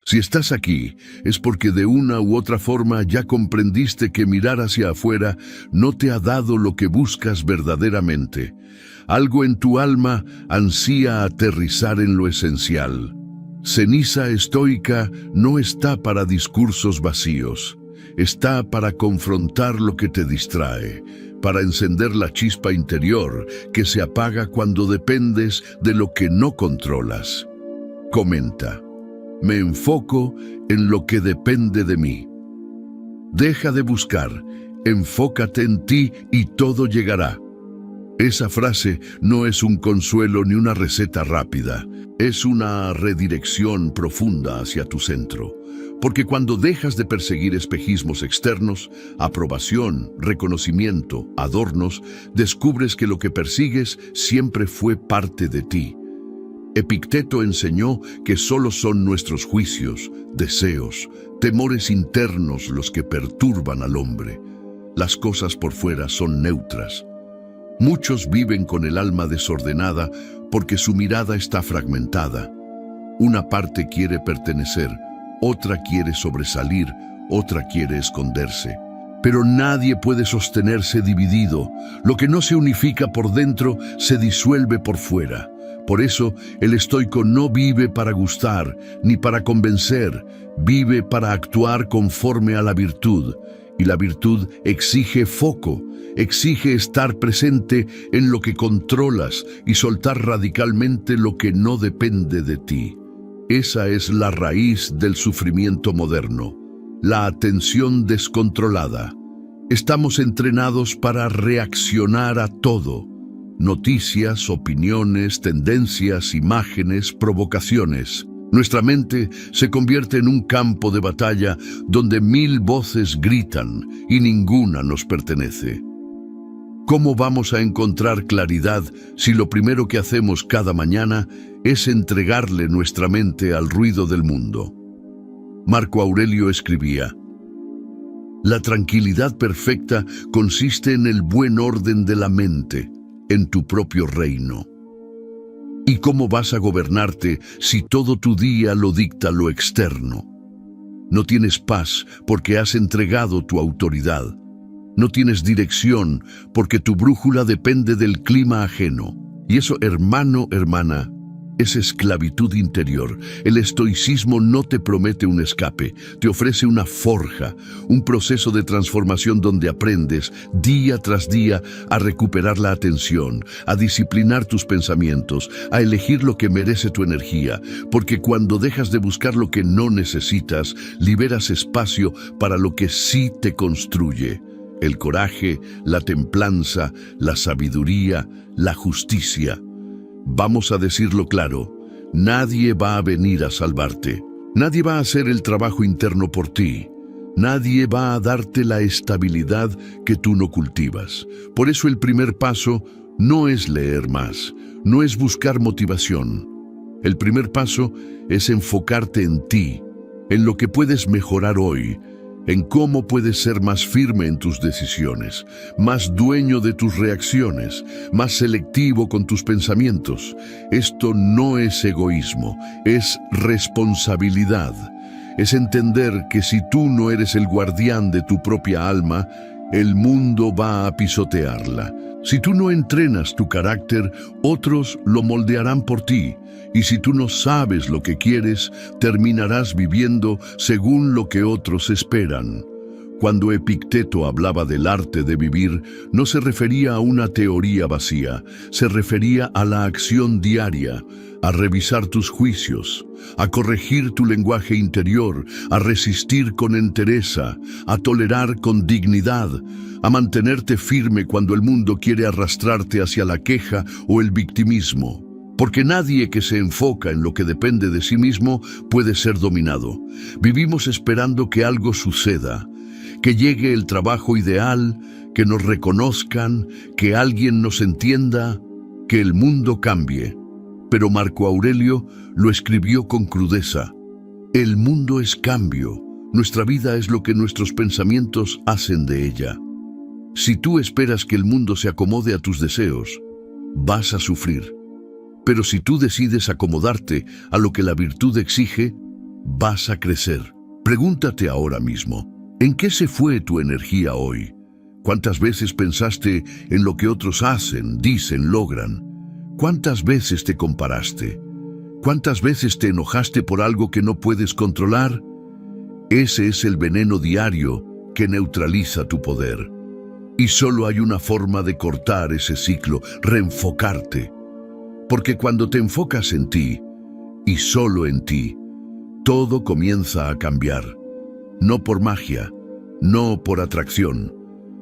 Si estás aquí, es porque de una u otra forma ya comprendiste que mirar hacia afuera no te ha dado lo que buscas verdaderamente. Algo en tu alma ansía aterrizar en lo esencial. Ceniza estoica no está para discursos vacíos. Está para confrontar lo que te distrae, para encender la chispa interior que se apaga cuando dependes de lo que no controlas. Comenta: me enfoco en lo que depende de mí. Deja de buscar, enfócate en ti y todo llegará. Esa frase no es un consuelo ni una receta rápida, es una redirección profunda hacia tu centro. Porque cuando dejas de perseguir espejismos externos, aprobación, reconocimiento, adornos, descubres que lo que persigues siempre fue parte de ti. Epicteto enseñó que solo son nuestros juicios, deseos, temores internos los que perturban al hombre. Las cosas por fuera son neutras. Muchos viven con el alma desordenada porque su mirada está fragmentada. Una parte quiere pertenecer, otra quiere sobresalir, otra quiere esconderse. Pero nadie puede sostenerse dividido. Lo que no se unifica por dentro se disuelve por fuera. Por eso, el estoico no vive para gustar ni para convencer, vive para actuar conforme a la virtud. Y la virtud exige foco, exige estar presente en lo que controlas y soltar radicalmente lo que no depende de ti. Esa es la raíz del sufrimiento moderno, la atención descontrolada. Estamos entrenados para reaccionar a todo. Noticias, opiniones, tendencias, imágenes, provocaciones. Nuestra mente se convierte en un campo de batalla donde 1000 voces gritan y ninguna nos pertenece. ¿Cómo vamos a encontrar claridad si lo primero que hacemos cada mañana es entregarle nuestra mente al ruido del mundo? Marco Aurelio escribía: la tranquilidad perfecta consiste en el buen orden de la mente, en tu propio reino. ¿Y cómo vas a gobernarte si todo tu día lo dicta lo externo? No tienes paz porque has entregado tu autoridad. No tienes dirección porque tu brújula depende del clima ajeno. Y eso, hermano, hermana, es esclavitud interior. El estoicismo no te promete un escape, te ofrece una forja, un proceso de transformación donde aprendes día tras día a recuperar la atención, a disciplinar tus pensamientos, a elegir lo que merece tu energía, porque cuando dejas de buscar lo que no necesitas, liberas espacio para lo que sí te construye. El coraje, la templanza, la sabiduría, la justicia. Vamos a decirlo claro, nadie va a venir a salvarte. Nadie va a hacer el trabajo interno por ti. Nadie va a darte la estabilidad que tú no cultivas. Por eso el primer paso no es leer más, no es buscar motivación. El primer paso es enfocarte en ti, en lo que puedes mejorar hoy, en cómo puedes ser más firme en tus decisiones, más dueño de tus reacciones, más selectivo con tus pensamientos. Esto no es egoísmo, es responsabilidad. Es entender que si tú no eres el guardián de tu propia alma, el mundo va a pisotearla. Si tú no entrenas tu carácter, otros lo moldearán por ti. Y si tú no sabes lo que quieres, terminarás viviendo según lo que otros esperan. Cuando Epicteto hablaba del arte de vivir, no se refería a una teoría vacía, se refería a la acción diaria, a revisar tus juicios, a corregir tu lenguaje interior, a resistir con entereza, a tolerar con dignidad, a mantenerte firme cuando el mundo quiere arrastrarte hacia la queja o el victimismo. Porque nadie que se enfoca en lo que depende de sí mismo puede ser dominado. Vivimos esperando que algo suceda, que llegue el trabajo ideal, que nos reconozcan, que alguien nos entienda, que el mundo cambie. Pero Marco Aurelio lo escribió con crudeza. El mundo es cambio, nuestra vida es lo que nuestros pensamientos hacen de ella. Si tú esperas que el mundo se acomode a tus deseos, vas a sufrir. Pero si tú decides acomodarte a lo que la virtud exige, vas a crecer. Pregúntate ahora mismo, ¿en qué se fue tu energía hoy? ¿Cuántas veces pensaste en lo que otros hacen, dicen, logran? ¿Cuántas veces te comparaste? ¿Cuántas veces te enojaste por algo que no puedes controlar? Ese es el veneno diario que neutraliza tu poder. Y solo hay una forma de cortar ese ciclo: reenfocarte. Porque cuando te enfocas en ti, y solo en ti, todo comienza a cambiar. No por magia, no por atracción,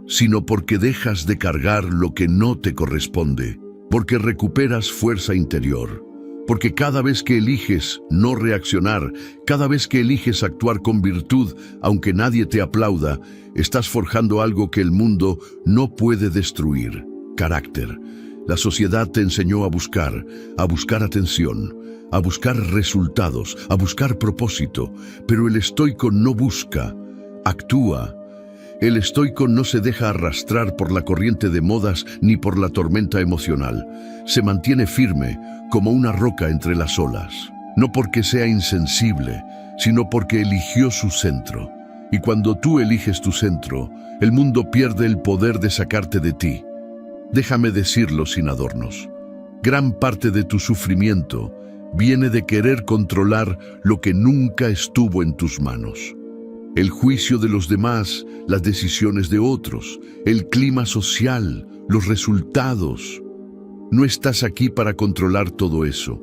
sino porque dejas de cargar lo que no te corresponde, porque recuperas fuerza interior, porque cada vez que eliges no reaccionar, cada vez que eliges actuar con virtud, aunque nadie te aplauda, estás forjando algo que el mundo no puede destruir: carácter. La sociedad te enseñó a buscar atención, a buscar resultados, a buscar propósito, pero el estoico no busca, actúa. El estoico no se deja arrastrar por la corriente de modas ni por la tormenta emocional. Se mantiene firme como una roca entre las olas, no porque sea insensible, sino porque eligió su centro. Y cuando tú eliges tu centro, el mundo pierde el poder de sacarte de ti. Déjame decirlo sin adornos. Gran parte de tu sufrimiento viene de querer controlar lo que nunca estuvo en tus manos. El juicio de los demás, las decisiones de otros, el clima social, los resultados. No estás aquí para controlar todo eso.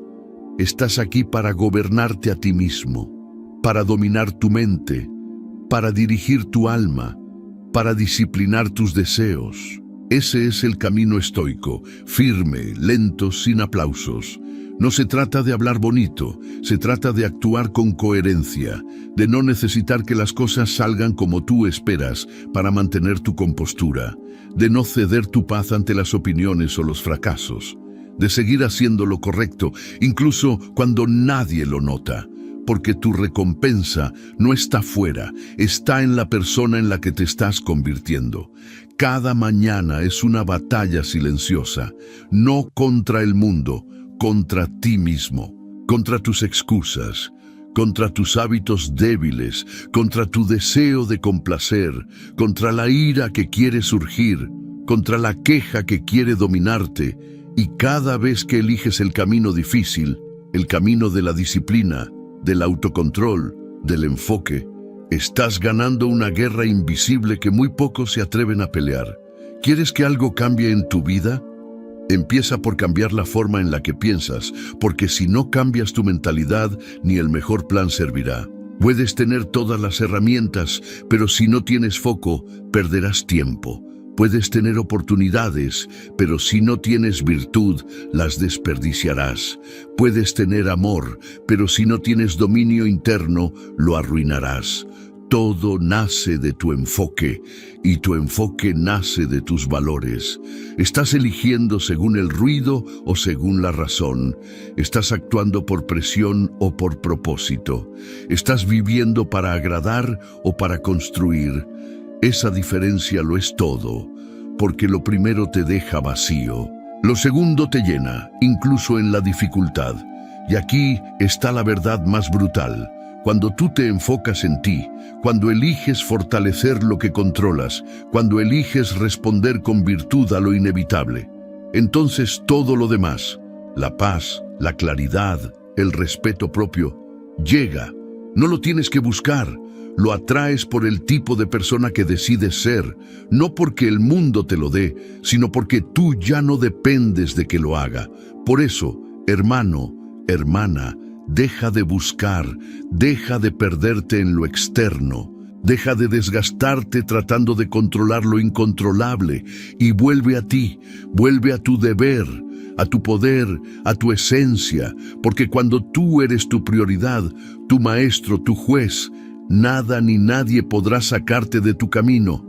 Estás aquí para gobernarte a ti mismo, para dominar tu mente, para dirigir tu alma, para disciplinar tus deseos. Ese es el camino estoico, firme, lento, sin aplausos. No se trata de hablar bonito, se trata de actuar con coherencia, de no necesitar que las cosas salgan como tú esperas para mantener tu compostura, de no ceder tu paz ante las opiniones o los fracasos, de seguir haciendo lo correcto, incluso cuando nadie lo nota, porque tu recompensa no está fuera, está en la persona en la que te estás convirtiendo. Cada mañana es una batalla silenciosa, no contra el mundo, contra ti mismo, contra tus excusas, contra tus hábitos débiles, contra tu deseo de complacer, contra la ira que quiere surgir, contra la queja que quiere dominarte. Y cada vez que eliges el camino difícil, el camino de la disciplina, del autocontrol, del enfoque, estás ganando una guerra invisible que muy pocos se atreven a pelear. ¿Quieres que algo cambie en tu vida? Empieza por cambiar la forma en la que piensas, porque si no cambias tu mentalidad, ni el mejor plan servirá. Puedes tener todas las herramientas, pero si no tienes foco, perderás tiempo. Puedes tener oportunidades, pero si no tienes virtud, las desperdiciarás. Puedes tener amor, pero si no tienes dominio interno, lo arruinarás. Todo nace de tu enfoque, y tu enfoque nace de tus valores. ¿Estás eligiendo según el ruido o según la razón? ¿Estás actuando por presión o por propósito? ¿Estás viviendo para agradar o para construir? Esa diferencia lo es todo, porque lo primero te deja vacío. Lo segundo te llena, incluso en la dificultad. Y aquí está la verdad más brutal. Cuando tú te enfocas en ti, cuando eliges fortalecer lo que controlas, cuando eliges responder con virtud a lo inevitable, entonces todo lo demás, la paz, la claridad, el respeto propio, llega. No lo tienes que buscar, lo atraes por el tipo de persona que decides ser, no porque el mundo te lo dé, sino porque tú ya no dependes de que lo haga. Por eso, hermano, hermana, deja de buscar, deja de perderte en lo externo, deja de desgastarte tratando de controlar lo incontrolable y vuelve a ti, vuelve a tu deber, a tu poder, a tu esencia, porque cuando tú eres tu prioridad, tu maestro, tu juez, nada ni nadie podrá sacarte de tu camino.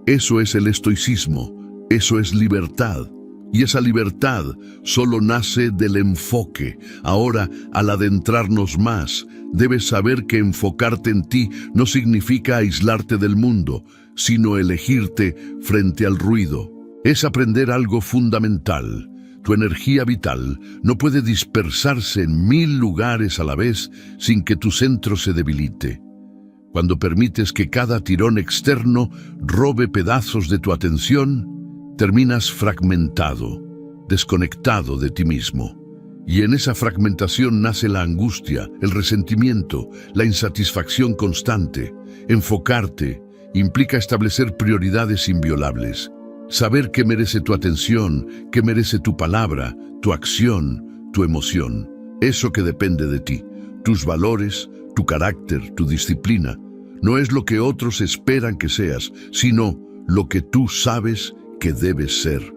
Eso es el estoicismo, eso es libertad. Y esa libertad solo nace del enfoque. Ahora, al adentrarnos más, debes saber que enfocarte en ti no significa aislarte del mundo, sino elegirte frente al ruido. Es aprender algo fundamental. Tu energía vital no puede dispersarse en 1000 lugares a la vez sin que tu centro se debilite. Cuando permites que cada tirón externo robe pedazos de tu atención, terminas fragmentado, desconectado de ti mismo. Y en esa fragmentación nace la angustia, el resentimiento, la insatisfacción constante. Enfocarte implica establecer prioridades inviolables. Saber qué merece tu atención, qué merece tu palabra, tu acción, tu emoción. Eso que depende de ti, tus valores, tu carácter, tu disciplina. No es lo que otros esperan que seas, sino lo que tú sabes que debes ser.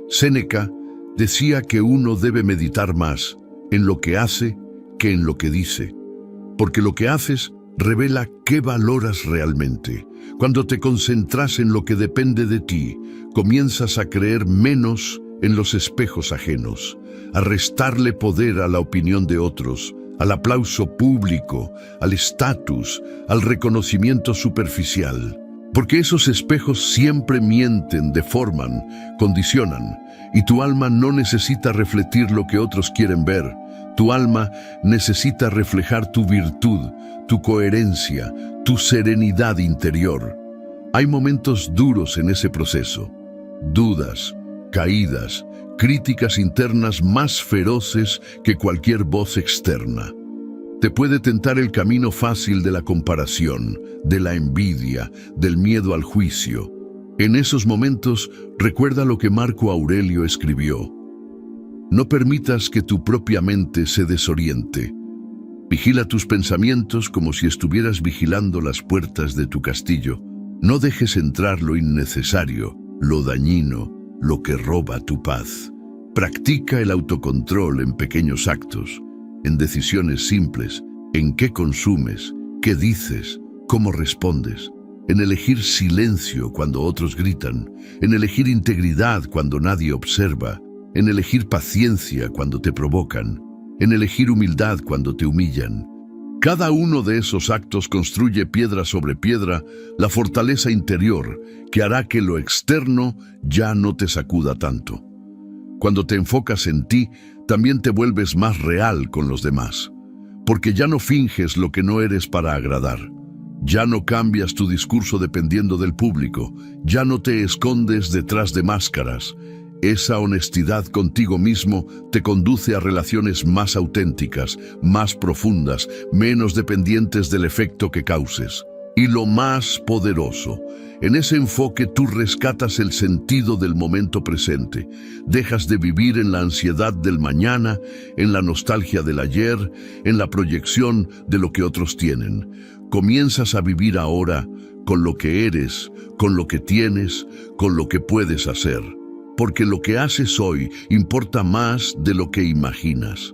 Séneca decía que uno debe meditar más en lo que hace que en lo que dice, porque lo que haces revela qué valoras realmente. Cuando te concentras en lo que depende de ti, comienzas a creer menos en los espejos ajenos, a restarle poder a la opinión de otros, al aplauso público, al estatus, al reconocimiento superficial. Porque esos espejos siempre mienten, deforman, condicionan, y tu alma no necesita refletir lo que otros quieren ver. Tu alma necesita reflejar tu virtud, tu coherencia, tu serenidad interior. Hay momentos duros en ese proceso. Dudas, caídas, críticas internas más feroces que cualquier voz externa. Te puede tentar el camino fácil de la comparación, de la envidia, del miedo al juicio. En esos momentos, recuerda lo que Marco Aurelio escribió. No permitas que tu propia mente se desoriente. Vigila tus pensamientos como si estuvieras vigilando las puertas de tu castillo. No dejes entrar lo innecesario, lo dañino, lo que roba tu paz. Practica el autocontrol en pequeños actos, en decisiones simples, en qué consumes, qué dices, cómo respondes, en elegir silencio cuando otros gritan, en elegir integridad cuando nadie observa, en elegir paciencia cuando te provocan, en elegir humildad cuando te humillan. Cada uno de esos actos construye piedra sobre piedra la fortaleza interior que hará que lo externo ya no te sacuda tanto. Cuando te enfocas en ti, también te vuelves más real con los demás, porque ya no finges lo que no eres para agradar. Ya no cambias tu discurso dependiendo del público, ya no te escondes detrás de máscaras. Esa honestidad contigo mismo te conduce a relaciones más auténticas, más profundas, menos dependientes del efecto que causes. Y lo más poderoso, en ese enfoque tú rescatas el sentido del momento presente. Dejas de vivir en la ansiedad del mañana, en la nostalgia del ayer, en la proyección de lo que otros tienen. Comienzas a vivir ahora con lo que eres, con lo que tienes, con lo que puedes hacer. Porque lo que haces hoy importa más de lo que imaginas.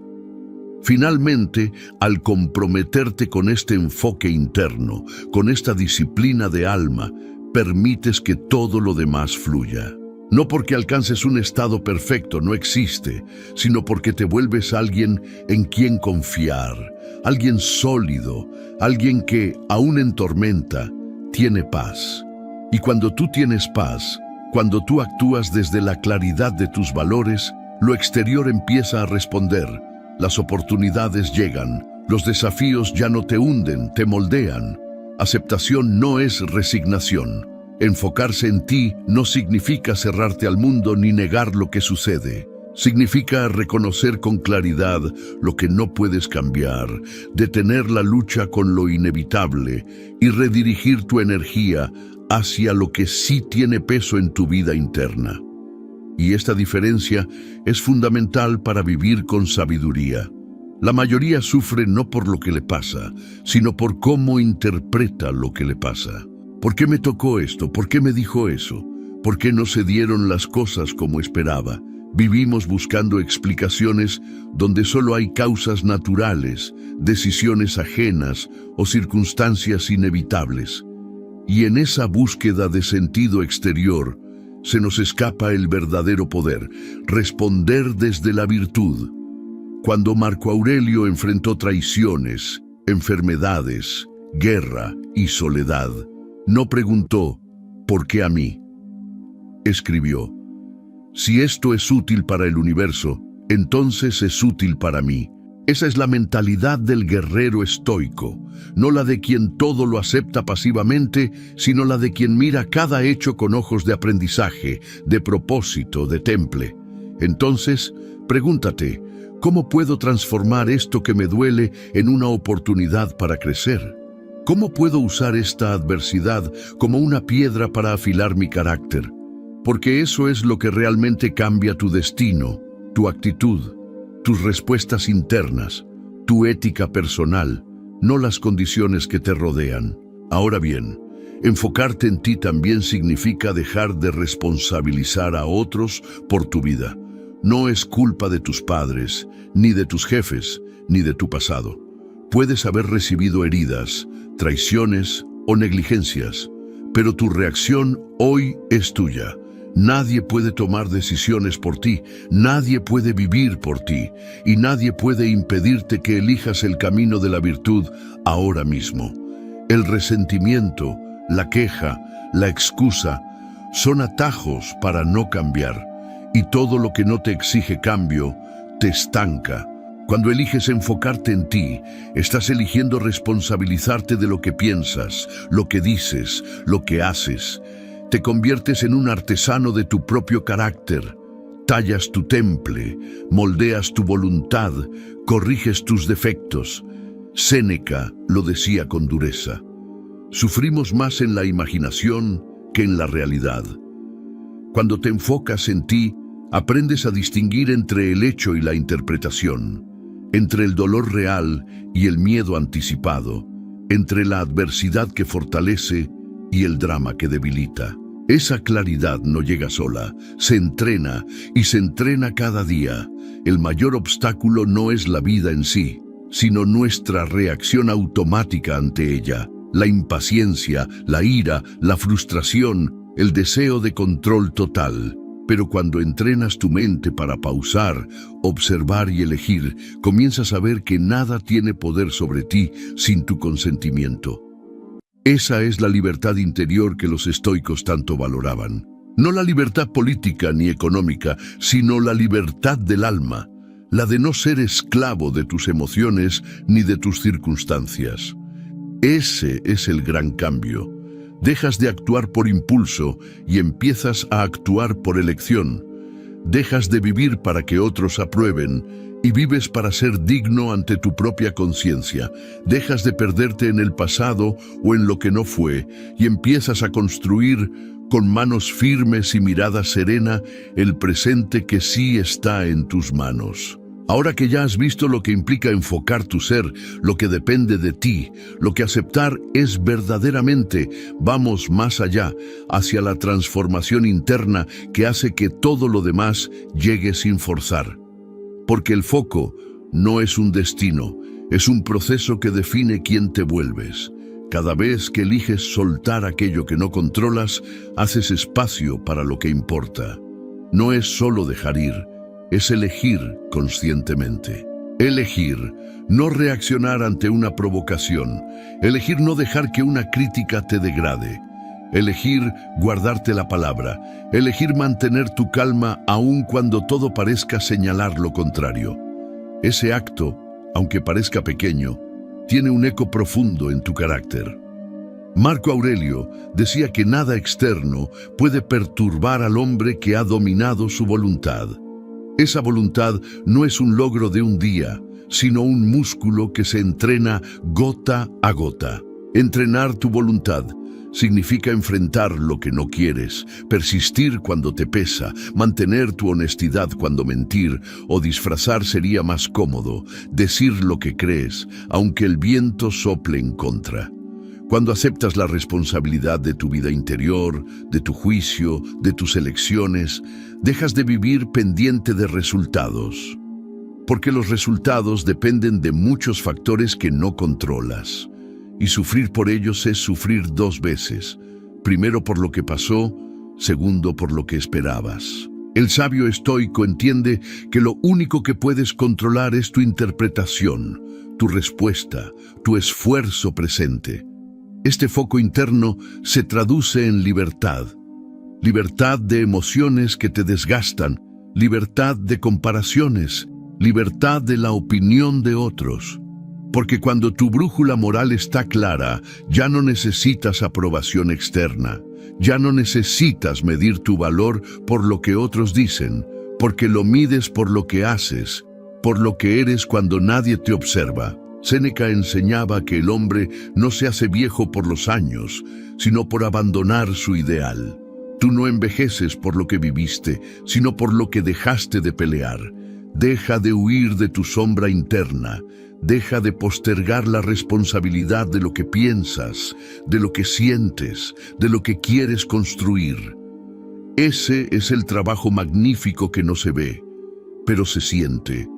Finalmente, al comprometerte con este enfoque interno, con esta disciplina de alma, permites que todo lo demás fluya. No porque alcances un estado perfecto, no existe, sino porque te vuelves alguien en quien confiar, alguien sólido, alguien que, aún en tormenta, tiene paz. Y cuando tú tienes paz, cuando tú actúas desde la claridad de tus valores, lo exterior empieza a responder. Las oportunidades llegan, los desafíos ya no te hunden, te moldean. Aceptación no es resignación. Enfocarse en ti no significa cerrarte al mundo ni negar lo que sucede. Significa reconocer con claridad lo que no puedes cambiar, detener la lucha con lo inevitable y redirigir tu energía hacia lo que sí tiene peso en tu vida interna. Y esta diferencia es fundamental para vivir con sabiduría. La mayoría sufre no por lo que le pasa, sino por cómo interpreta lo que le pasa. ¿Por qué me tocó esto? ¿Por qué me dijo eso? ¿Por qué no se dieron las cosas como esperaba? Vivimos buscando explicaciones donde solo hay causas naturales, decisiones ajenas o circunstancias inevitables. Y en esa búsqueda de sentido exterior, se nos escapa el verdadero poder, responder desde la virtud. Cuando Marco Aurelio enfrentó traiciones, enfermedades, guerra y soledad, no preguntó, ¿por qué a mí? Escribió, Si esto es útil para el universo, entonces es útil para mí. Esa es la mentalidad del guerrero estoico, no la de quien todo lo acepta pasivamente, sino la de quien mira cada hecho con ojos de aprendizaje, de propósito, de temple. Entonces, pregúntate, ¿cómo puedo transformar esto que me duele en una oportunidad para crecer? ¿Cómo puedo usar esta adversidad como una piedra para afilar mi carácter? Porque eso es lo que realmente cambia tu destino, tu actitud, tus respuestas internas, tu ética personal, no las condiciones que te rodean. Ahora bien, enfocarte en ti también significa dejar de responsabilizar a otros por tu vida. No es culpa de tus padres, ni de tus jefes, ni de tu pasado. Puedes haber recibido heridas, traiciones o negligencias, pero tu reacción hoy es tuya. Nadie puede tomar decisiones por ti, nadie puede vivir por ti, y nadie puede impedirte que elijas el camino de la virtud ahora mismo. El resentimiento, la queja, la excusa, son atajos para no cambiar, y todo lo que no te exige cambio, te estanca. Cuando eliges enfocarte en ti, estás eligiendo responsabilizarte de lo que piensas, lo que dices, lo que haces. Te conviertes en un artesano de tu propio carácter. Tallas tu temple, moldeas tu voluntad, corriges tus defectos. Séneca lo decía con dureza. Sufrimos más en la imaginación que en la realidad. Cuando te enfocas en ti, aprendes a distinguir entre el hecho y la interpretación, entre el dolor real y el miedo anticipado, entre la adversidad que fortalece y el drama que debilita. Esa claridad no llega sola, se entrena y se entrena cada día. El mayor obstáculo no es la vida en sí, sino nuestra reacción automática ante ella. La impaciencia, la ira, la frustración, el deseo de control total. Pero cuando entrenas tu mente para pausar, observar y elegir, comienzas a ver que nada tiene poder sobre ti sin tu consentimiento. Esa es la libertad interior que los estoicos tanto valoraban. No la libertad política ni económica, sino la libertad del alma, la de no ser esclavo de tus emociones ni de tus circunstancias. Ese es el gran cambio. Dejas de actuar por impulso y empiezas a actuar por elección. Dejas de vivir para que otros aprueben y vives para ser digno ante tu propia conciencia. Dejas de perderte en el pasado o en lo que no fue y empiezas a construir con manos firmes y mirada serena el presente que sí está en tus manos. Ahora que ya has visto lo que implica enfocar tu ser, lo que depende de ti, lo que aceptar es verdaderamente, vamos más allá, hacia la transformación interna que hace que todo lo demás llegue sin forzar. Porque el foco no es un destino, es un proceso que define quién te vuelves. Cada vez que eliges soltar aquello que no controlas, haces espacio para lo que importa. No es solo dejar ir, es elegir conscientemente. Elegir no reaccionar ante una provocación. Elegir no dejar que una crítica te degrade. Elegir guardarte la palabra. Elegir mantener tu calma aun cuando todo parezca señalar lo contrario. Ese acto, aunque parezca pequeño, tiene un eco profundo en tu carácter. Marco Aurelio decía que nada externo puede perturbar al hombre que ha dominado su voluntad. Esa voluntad no es un logro de un día, sino un músculo que se entrena gota a gota. Entrenar tu voluntad significa enfrentar lo que no quieres, persistir cuando te pesa, mantener tu honestidad cuando mentir o disfrazar sería más cómodo, decir lo que crees, aunque el viento sople en contra. Cuando aceptas la responsabilidad de tu vida interior, de tu juicio, de tus elecciones, dejas de vivir pendiente de resultados. Porque los resultados dependen de muchos factores que no controlas. Y sufrir por ellos es sufrir dos veces. Primero por lo que pasó, segundo por lo que esperabas. El sabio estoico entiende que lo único que puedes controlar es tu interpretación, tu respuesta, tu esfuerzo presente. Este foco interno se traduce en libertad. libertad de emociones que te desgastan, libertad de comparaciones, libertad de la opinión de otros. Porque cuando tu brújula moral está clara, ya no necesitas aprobación externa, ya no necesitas medir tu valor por lo que otros dicen, porque lo mides por lo que haces, por lo que eres cuando nadie te observa. Séneca enseñaba que el hombre no se hace viejo por los años, sino por abandonar su ideal. Tú no envejeces por lo que viviste, sino por lo que dejaste de pelear. Deja de huir de tu sombra interna. Deja de postergar la responsabilidad de lo que piensas, de lo que sientes, de lo que quieres construir. Ese es el trabajo magnífico que no se ve, pero se siente.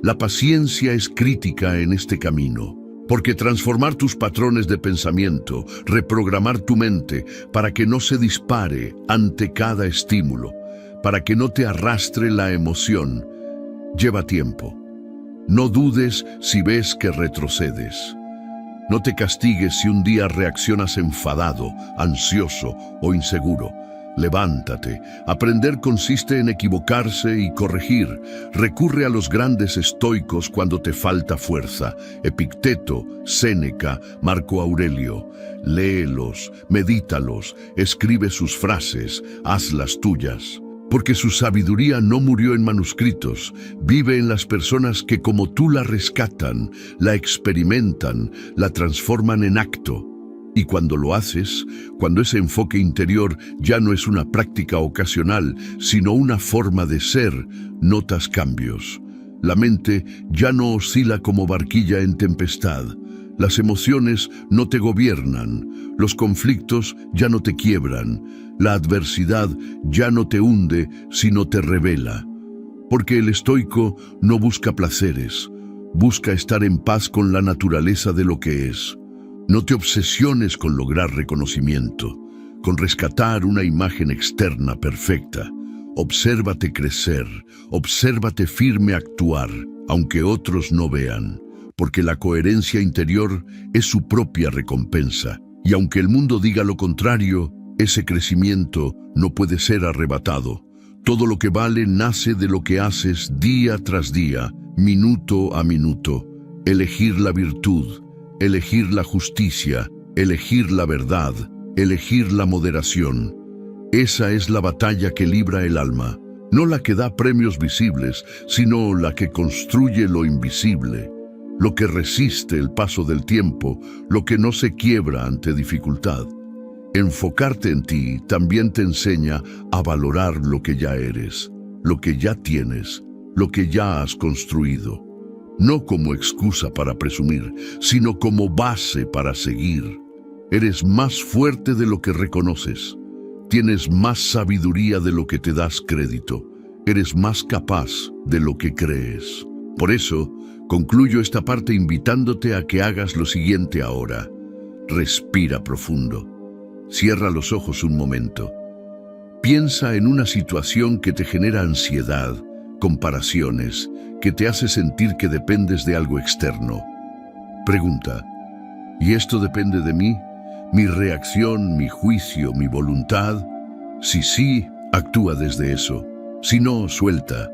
La paciencia es crítica en este camino, porque transformar tus patrones de pensamiento, reprogramar tu mente para que no se dispare ante cada estímulo, para que no te arrastre la emoción, lleva tiempo. No dudes si ves que retrocedes. No te castigues si un día reaccionas enfadado, ansioso o inseguro. Levántate. Aprender consiste en equivocarse y corregir. Recurre a los grandes estoicos cuando te falta fuerza. Epicteto, Séneca, Marco Aurelio. Léelos, medítalos, escribe sus frases, hazlas tuyas. Porque su sabiduría no murió en manuscritos, vive en las personas que como tú la rescatan, la experimentan, la transforman en acto. Y cuando lo haces, cuando ese enfoque interior ya no es una práctica ocasional, sino una forma de ser, notas cambios. La mente ya no oscila como barquilla en tempestad. Las emociones no te gobiernan, los conflictos ya no te quiebran, la adversidad ya no te hunde, sino te revela. Porque el estoico no busca placeres, busca estar en paz con la naturaleza de lo que es. No te obsesiones con lograr reconocimiento, con rescatar una imagen externa perfecta. Obsérvate crecer, obsérvate firme actuar, aunque otros no vean. Porque la coherencia interior es su propia recompensa, y aunque el mundo diga lo contrario, ese crecimiento no puede ser arrebatado. Todo lo que vale nace de lo que haces día tras día, minuto a minuto. Elegir la virtud, elegir la justicia, elegir la verdad, elegir la moderación. Esa es la batalla que libra el alma, no la que da premios visibles, sino la que construye lo invisible. Lo que resiste el paso del tiempo, lo que no se quiebra ante dificultad. Enfocarte en ti también te enseña a valorar lo que ya eres, lo que ya tienes, lo que ya has construido. No como excusa para presumir, sino como base para seguir. Eres más fuerte de lo que reconoces. Tienes más sabiduría de lo que te das crédito. Eres más capaz de lo que crees. Por eso, concluyo esta parte invitándote a que hagas lo siguiente ahora. Respira profundo. Cierra los ojos un momento. Piensa en una situación que te genera ansiedad, comparaciones, que te hace sentir que dependes de algo externo. Pregunta, ¿y esto depende de mí? ¿Mi reacción, mi juicio, mi voluntad? Si sí, actúa desde eso. Si no, suelta.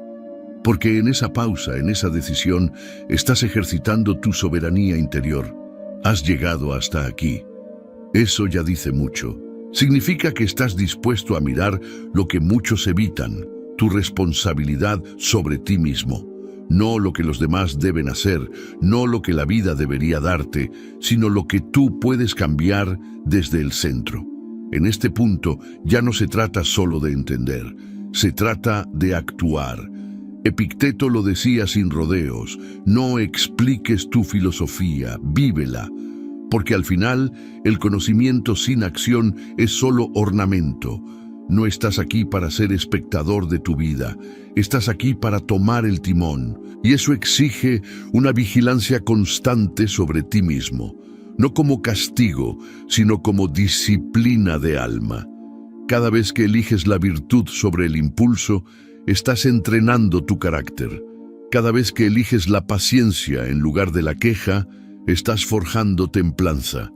Porque en esa pausa, en esa decisión, estás ejercitando tu soberanía interior. Has llegado hasta aquí. Eso ya dice mucho. Significa que estás dispuesto a mirar lo que muchos evitan, tu responsabilidad sobre ti mismo. No lo que los demás deben hacer, no lo que la vida debería darte, sino lo que tú puedes cambiar desde el centro. En este punto ya no se trata solo de entender, se trata de actuar. Epicteto lo decía sin rodeos, no expliques tu filosofía, vívela. Porque al final, el conocimiento sin acción es solo ornamento. No estás aquí para ser espectador de tu vida, estás aquí para tomar el timón. Y eso exige una vigilancia constante sobre ti mismo, no como castigo, sino como disciplina de alma. Cada vez que eliges la virtud sobre el impulso, estás entrenando tu carácter. Cada vez que eliges la paciencia en lugar de la queja, estás forjando templanza.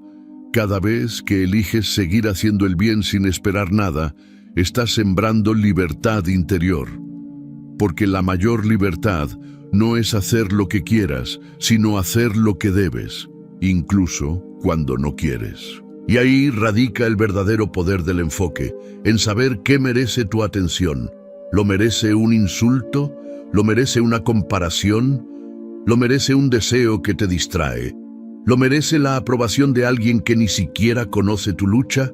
Cada vez que eliges seguir haciendo el bien sin esperar nada, estás sembrando libertad interior. Porque la mayor libertad no es hacer lo que quieras, sino hacer lo que debes, incluso cuando no quieres. Y ahí radica el verdadero poder del enfoque, en saber qué merece tu atención. ¿Lo merece un insulto? ¿Lo merece una comparación? ¿Lo merece un deseo que te distrae? ¿Lo merece la aprobación de alguien que ni siquiera conoce tu lucha?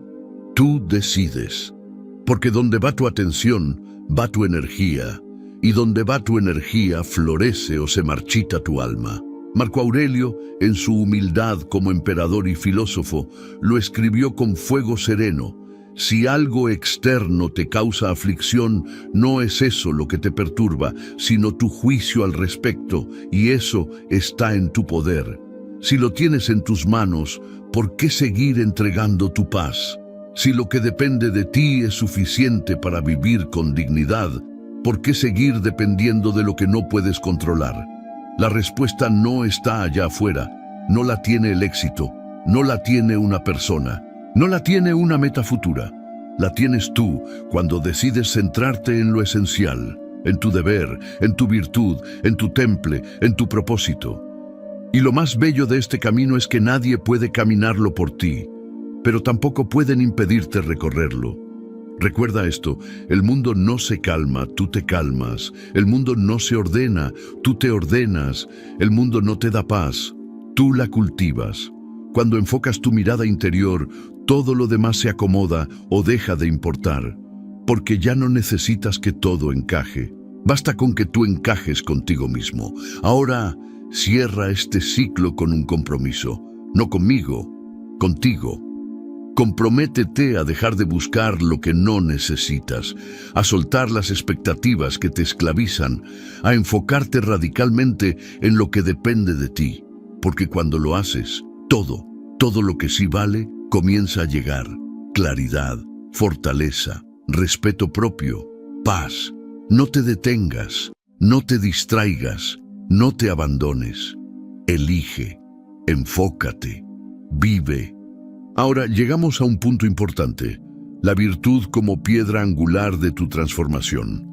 Tú decides. Porque donde va tu atención, va tu energía. Y donde va tu energía, florece o se marchita tu alma. Marco Aurelio, en su humildad como emperador y filósofo, lo escribió con fuego sereno. Si algo externo te causa aflicción, no es eso lo que te perturba, sino tu juicio al respecto, y eso está en tu poder. Si lo tienes en tus manos, ¿por qué seguir entregando tu paz? Si lo que depende de ti es suficiente para vivir con dignidad, ¿por qué seguir dependiendo de lo que no puedes controlar? La respuesta no está allá afuera, no la tiene el éxito, no la tiene una persona, no la tiene una meta futura. La tienes tú cuando decides centrarte en lo esencial, en tu deber, en tu virtud, en tu temple, en tu propósito. Y lo más bello de este camino es que nadie puede caminarlo por ti, pero tampoco pueden impedirte recorrerlo. Recuerda esto, el mundo no se calma, tú te calmas. El mundo no se ordena, tú te ordenas. El mundo no te da paz, tú la cultivas. Cuando enfocas tu mirada interior, todo lo demás se acomoda o deja de importar, porque ya no necesitas que todo encaje. Basta con que tú encajes contigo mismo. Ahora, cierra este ciclo con un compromiso, no conmigo, contigo. Comprométete a dejar de buscar lo que no necesitas, a soltar las expectativas que te esclavizan, a enfocarte radicalmente en lo que depende de ti, porque cuando lo haces, todo lo que sí vale, comienza a llegar. Claridad, fortaleza, respeto propio, paz. No te detengas, no te distraigas, no te abandones. Elige, enfócate, vive. Ahora llegamos a un punto importante, la virtud como piedra angular de tu transformación.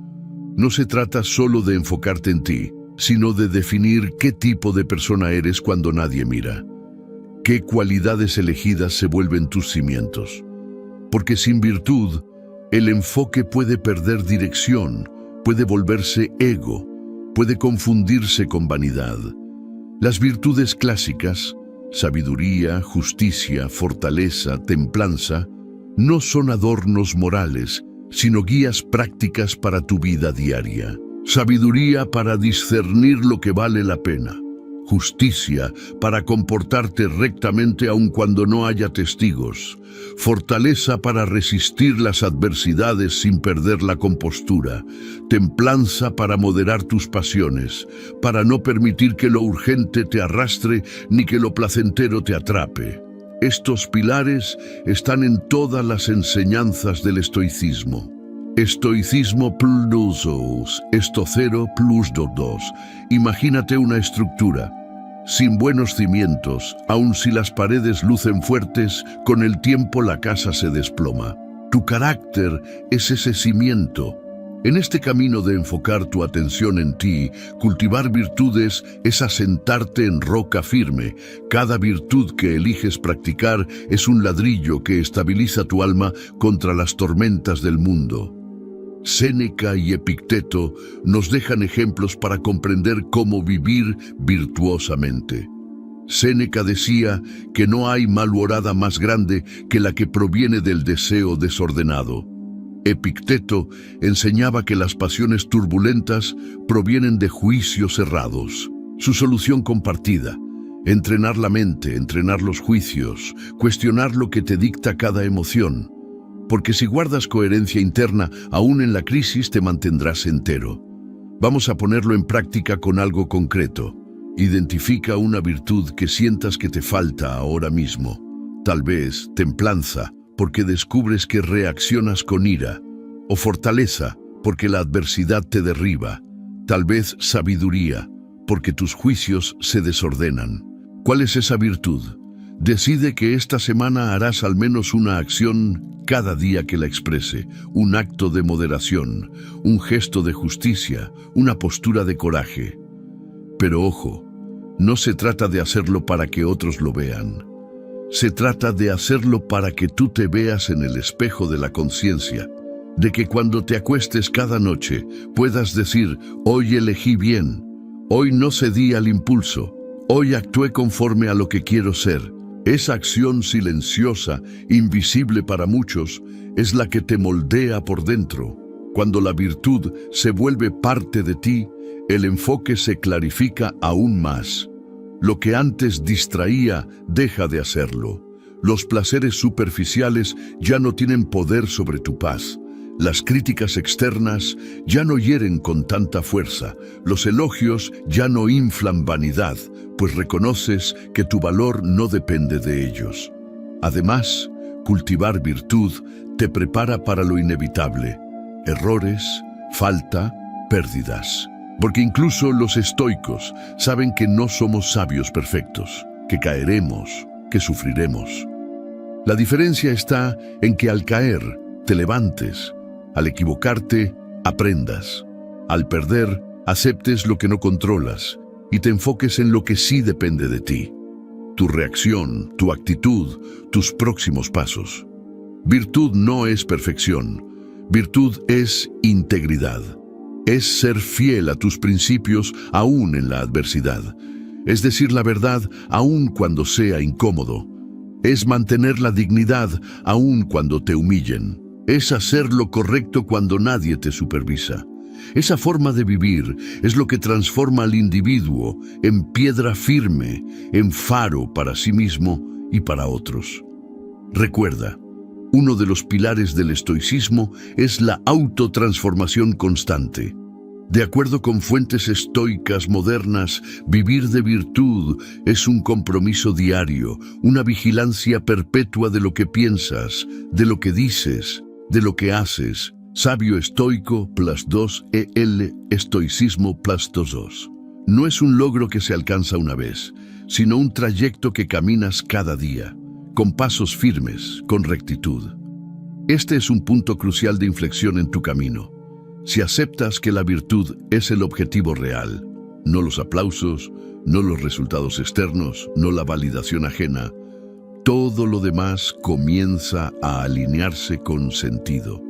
No se trata solo de enfocarte en ti, sino de definir qué tipo de persona eres cuando nadie mira. ¿Qué cualidades elegidas se vuelven tus cimientos? Porque sin virtud, el enfoque puede perder dirección, puede volverse ego, puede confundirse con vanidad. Las virtudes clásicas, sabiduría, justicia, fortaleza, templanza, no son adornos morales, sino guías prácticas para tu vida diaria. Sabiduría para discernir lo que vale la pena. Justicia para comportarte rectamente aun cuando no haya testigos. Fortaleza para resistir las adversidades sin perder la compostura. Templanza para moderar tus pasiones, para no permitir que lo urgente te arrastre ni que lo placentero te atrape. Estos pilares están en todas las enseñanzas del estoicismo. Estoicismo plus dos, estocero plus dos. Imagínate una estructura. Sin buenos cimientos, aun si las paredes lucen fuertes, con el tiempo la casa se desploma. Tu carácter es ese cimiento. En este camino de enfocar tu atención en ti, cultivar virtudes es asentarte en roca firme. Cada virtud que eliges practicar es un ladrillo que estabiliza tu alma contra las tormentas del mundo. Séneca y Epicteto nos dejan ejemplos para comprender cómo vivir virtuosamente. Séneca decía que no hay malhorada más grande que la que proviene del deseo desordenado. Epicteto enseñaba que las pasiones turbulentas provienen de juicios errados. Su solución compartida: entrenar la mente, entrenar los juicios, cuestionar lo que te dicta cada emoción. Porque si guardas coherencia interna, aún en la crisis te mantendrás entero. Vamos a ponerlo en práctica con algo concreto. Identifica una virtud que sientas que te falta ahora mismo. Tal vez templanza, porque descubres que reaccionas con ira. O fortaleza, porque la adversidad te derriba. Tal vez sabiduría, porque tus juicios se desordenan. ¿Cuál es esa virtud? Decide que esta semana harás al menos una acción cada día que la exprese, un acto de moderación, un gesto de justicia, una postura de coraje. Pero ojo, no se trata de hacerlo para que otros lo vean. Se trata de hacerlo para que tú te veas en el espejo de la conciencia, de que cuando te acuestes cada noche puedas decir: hoy elegí bien, hoy no cedí al impulso, hoy actué conforme a lo que quiero ser. Esa acción silenciosa, invisible para muchos, es la que te moldea por dentro. Cuando la virtud se vuelve parte de ti, el enfoque se clarifica aún más. Lo que antes distraía deja de hacerlo. Los placeres superficiales ya no tienen poder sobre tu paz. Las críticas externas ya no hieren con tanta fuerza. Los elogios ya no inflan vanidad, pues reconoces que tu valor no depende de ellos. Además, cultivar virtud te prepara para lo inevitable: errores, falta, pérdidas. Porque incluso los estoicos saben que no somos sabios perfectos, que caeremos, que sufriremos. La diferencia está en que al caer te levantes, al equivocarte aprendas, al perder aceptes lo que no controlas y te enfoques en lo que sí depende de ti: tu reacción, tu actitud, tus próximos pasos. Virtud no es perfección, virtud es integridad. Es ser fiel a tus principios aún en la adversidad. Es decir la verdad aún cuando sea incómodo. Es mantener la dignidad aún cuando te humillen. Es hacer lo correcto cuando nadie te supervisa. Esa forma de vivir es lo que transforma al individuo en piedra firme, en faro para sí mismo y para otros. Recuerda, uno de los pilares del estoicismo es la autotransformación constante. De acuerdo con fuentes estoicas modernas, vivir de virtud es un compromiso diario, una vigilancia perpetua de lo que piensas, de lo que dices, de lo que haces. Sabio estoico +2 EL, estoicismo +2. No es un logro que se alcanza una vez, sino un trayecto que caminas cada día, con pasos firmes, con rectitud. Este es un punto crucial de inflexión en tu camino. Si aceptas que la virtud es el objetivo real, no los aplausos, no los resultados externos, no la validación ajena, todo lo demás comienza a alinearse con sentido.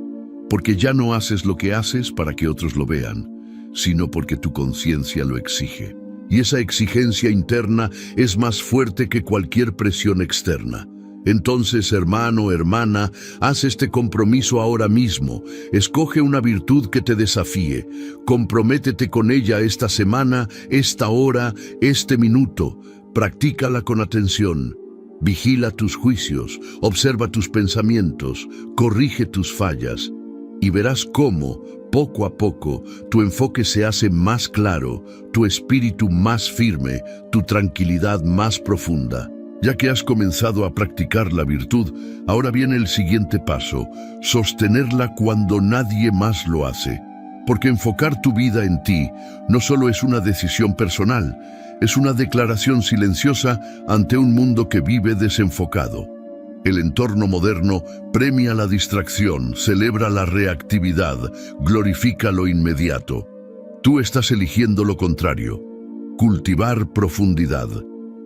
Porque ya no haces lo que haces para que otros lo vean, sino porque tu conciencia lo exige. Y esa exigencia interna es más fuerte que cualquier presión externa. Entonces, hermano, hermana, haz este compromiso ahora mismo. Escoge una virtud que te desafíe. Comprométete con ella esta semana, esta hora, este minuto. Practícala con atención. Vigila tus juicios, observa tus pensamientos, corrige tus fallas. Y verás cómo, poco a poco, tu enfoque se hace más claro, tu espíritu más firme, tu tranquilidad más profunda. Ya que has comenzado a practicar la virtud, ahora viene el siguiente paso: sostenerla cuando nadie más lo hace. Porque enfocar tu vida en ti no solo es una decisión personal, es una declaración silenciosa ante un mundo que vive desenfocado. El entorno moderno premia la distracción, celebra la reactividad, glorifica lo inmediato. Tú estás eligiendo lo contrario: cultivar profundidad.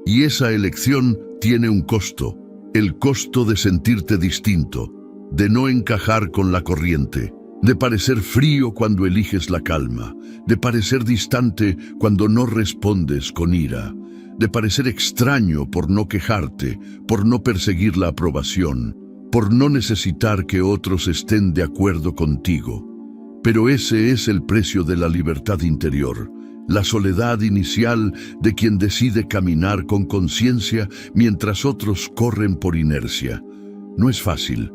Y esa elección tiene un costo: el costo de sentirte distinto, de no encajar con la corriente, de parecer frío cuando eliges la calma, de parecer distante cuando no respondes con ira, de parecer extraño por no quejarte, por no perseguir la aprobación, por no necesitar que otros estén de acuerdo contigo. Pero ese es el precio de la libertad interior, la soledad inicial de quien decide caminar con conciencia mientras otros corren por inercia. No es fácil,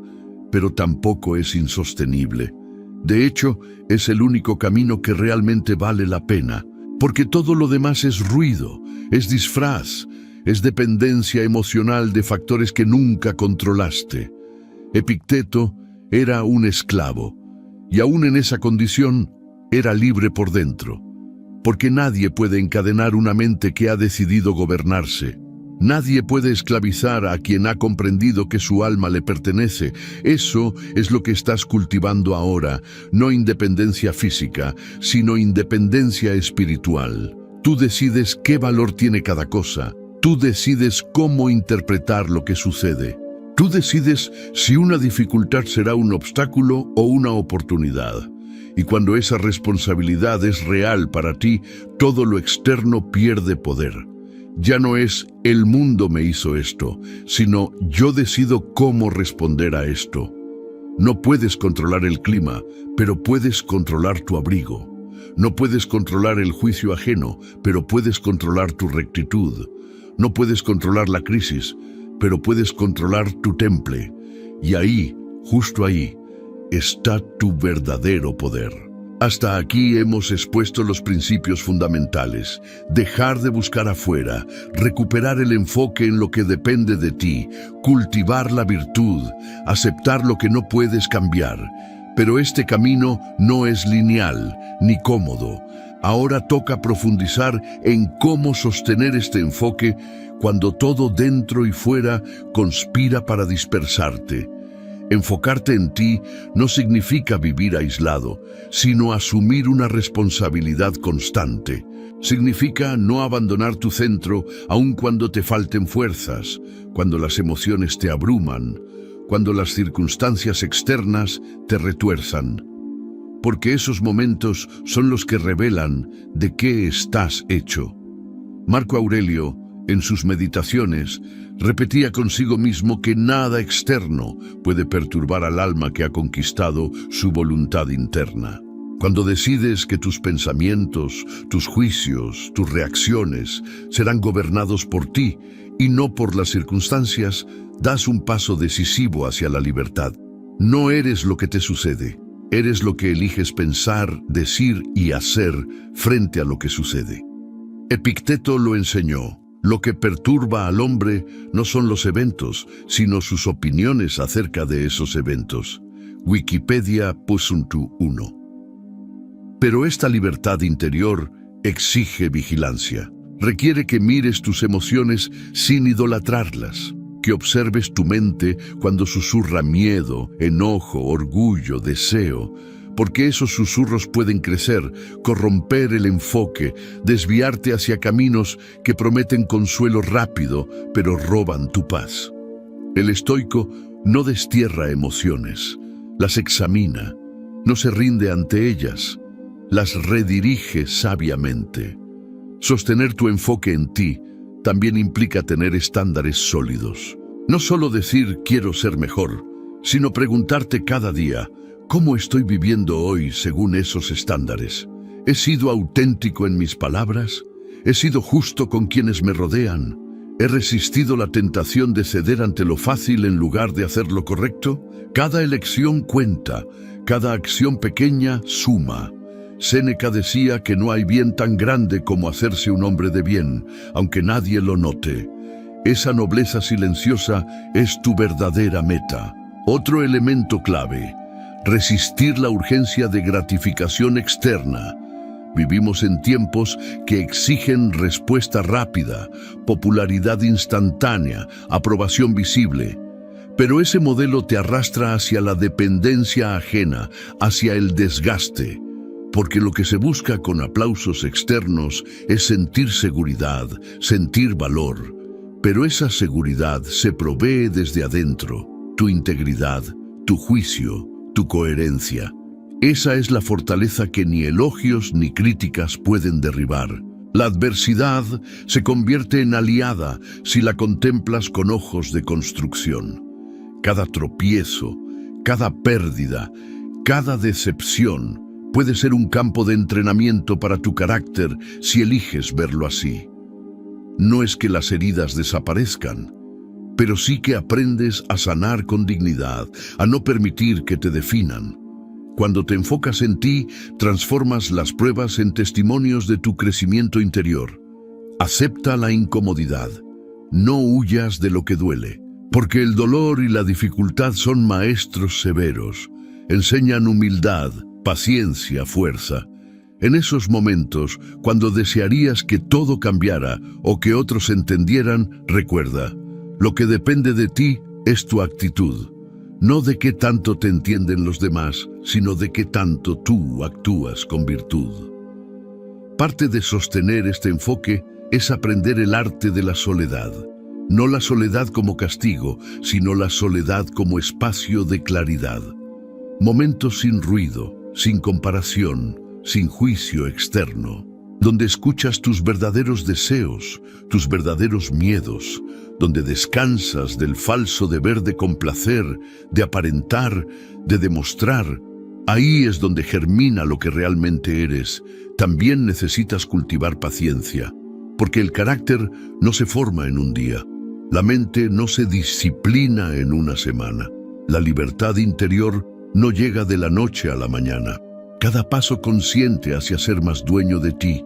pero tampoco es insostenible. De hecho, es el único camino que realmente vale la pena, porque todo lo demás es ruido, es disfraz, es dependencia emocional de factores que nunca controlaste. Epicteto era un esclavo, y aún en esa condición era libre por dentro, porque nadie puede encadenar una mente que ha decidido gobernarse. Nadie puede esclavizar a quien ha comprendido que su alma le pertenece. Eso es lo que estás cultivando ahora, no independencia física, sino independencia espiritual. Tú decides qué valor tiene cada cosa. Tú decides cómo interpretar lo que sucede. Tú decides si una dificultad será un obstáculo o una oportunidad. Y cuando esa responsabilidad es real para ti, todo lo externo pierde poder. Ya no es el mundo me hizo esto, sino yo decido cómo responder a esto. No puedes controlar el clima, pero puedes controlar tu abrigo. No puedes controlar el juicio ajeno, pero puedes controlar tu rectitud. No puedes controlar la crisis, pero puedes controlar tu temple. Y ahí, justo ahí, está tu verdadero poder. Hasta aquí hemos expuesto los principios fundamentales. Dejar de buscar afuera, recuperar el enfoque en lo que depende de ti, cultivar la virtud, aceptar lo que no puedes cambiar. Pero este camino no es lineal ni cómodo. Ahora toca profundizar en cómo sostener este enfoque cuando todo dentro y fuera conspira para dispersarte. Enfocarte en ti no significa vivir aislado, sino asumir una responsabilidad constante. Significa no abandonar tu centro aun cuando te falten fuerzas, cuando las emociones te abruman, cuando las circunstancias externas te retuerzan. Porque esos momentos son los que revelan de qué estás hecho. Marco Aurelio, en sus meditaciones, repetía consigo mismo que nada externo puede perturbar al alma que ha conquistado su voluntad interna. Cuando decides que tus pensamientos, tus juicios, tus reacciones serán gobernados por ti y no por las circunstancias, das un paso decisivo hacia la libertad. No eres lo que te sucede, eres lo que eliges pensar, decir y hacer frente a lo que sucede. Epicteto lo enseñó. Lo que perturba al hombre no son los eventos, sino sus opiniones acerca de esos eventos. Wikipedia .1. Pero esta libertad interior exige vigilancia. Requiere que mires tus emociones sin idolatrarlas, que observes tu mente cuando susurra miedo, enojo, orgullo, deseo, porque esos susurros pueden crecer, corromper el enfoque, desviarte hacia caminos que prometen consuelo rápido, pero roban tu paz. El estoico no destierra emociones, las examina, no se rinde ante ellas, las redirige sabiamente. Sostener tu enfoque en ti también implica tener estándares sólidos. No solo decir quiero ser mejor, sino preguntarte cada día, ¿cómo estoy viviendo hoy según esos estándares? ¿He sido auténtico en mis palabras? ¿He sido justo con quienes me rodean? ¿He resistido la tentación de ceder ante lo fácil en lugar de hacer lo correcto? Cada elección cuenta, cada acción pequeña suma. Séneca decía que no hay bien tan grande como hacerse un hombre de bien, aunque nadie lo note. Esa nobleza silenciosa es tu verdadera meta. Otro elemento clave: resistir la urgencia de gratificación externa. Vivimos en tiempos que exigen respuesta rápida, popularidad instantánea, aprobación visible. Pero ese modelo te arrastra hacia la dependencia ajena, hacia el desgaste. Porque lo que se busca con aplausos externos es sentir seguridad, sentir valor. Pero esa seguridad se provee desde adentro, tu integridad, tu juicio, tu coherencia. Esa es la fortaleza que ni elogios ni críticas pueden derribar. La adversidad se convierte en aliada si la contemplas con ojos de construcción. Cada tropiezo, cada pérdida, cada decepción puede ser un campo de entrenamiento para tu carácter si eliges verlo así. No es que las heridas desaparezcan, pero sí que aprendes a sanar con dignidad, a no permitir que te definan. Cuando te enfocas en ti, transformas las pruebas en testimonios de tu crecimiento interior. Acepta la incomodidad. No huyas de lo que duele, porque el dolor y la dificultad son maestros severos. Enseñan humildad, paciencia, fuerza. En esos momentos, cuando desearías que todo cambiara o que otros entendieran, recuerda, lo que depende de ti es tu actitud. No de qué tanto te entienden los demás, sino de qué tanto tú actúas con virtud. Parte de sostener este enfoque es aprender el arte de la soledad. No la soledad como castigo, sino la soledad como espacio de claridad. Momentos sin ruido, sin comparación, sin juicio externo, donde escuchas tus verdaderos deseos, tus verdaderos miedos, donde descansas del falso deber de complacer, de aparentar, de demostrar. Ahí es donde germina lo que realmente eres. También necesitas cultivar paciencia, porque el carácter no se forma en un día. La mente no se disciplina en una semana. La libertad interior no llega de la noche a la mañana. Cada paso consciente hacia ser más dueño de ti,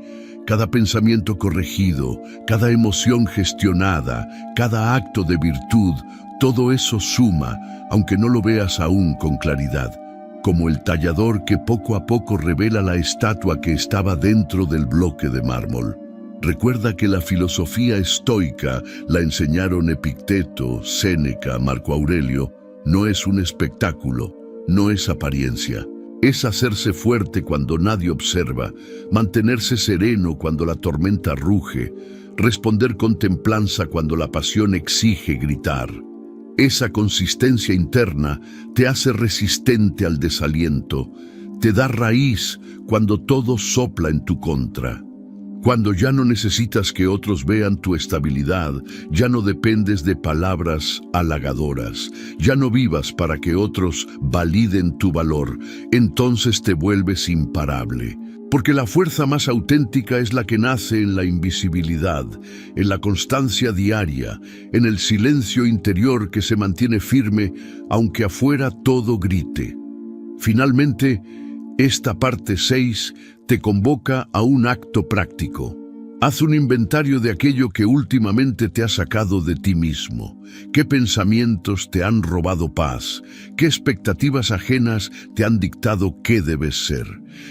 cada pensamiento corregido, cada emoción gestionada, cada acto de virtud, todo eso suma, aunque no lo veas aún con claridad, como el tallador que poco a poco revela la estatua que estaba dentro del bloque de mármol. Recuerda que la filosofía estoica la enseñaron Epicteto, Séneca, Marco Aurelio. No es un espectáculo, no es apariencia. Es hacerse fuerte cuando nadie observa, mantenerse sereno cuando la tormenta ruge, responder con templanza cuando la pasión exige gritar. Esa consistencia interna te hace resistente al desaliento, te da raíz cuando todo sopla en tu contra. Cuando ya no necesitas que otros vean tu estabilidad, ya no dependes de palabras halagadoras, ya no vivas para que otros validen tu valor, entonces te vuelves imparable. Porque la fuerza más auténtica es la que nace en la invisibilidad, en la constancia diaria, en el silencio interior que se mantiene firme, aunque afuera todo grite. Finalmente, esta parte 6 te convoca a un acto práctico. Haz un inventario de aquello que últimamente te ha sacado de ti mismo. ¿Qué pensamientos te han robado paz? ¿Qué expectativas ajenas te han dictado qué debes ser?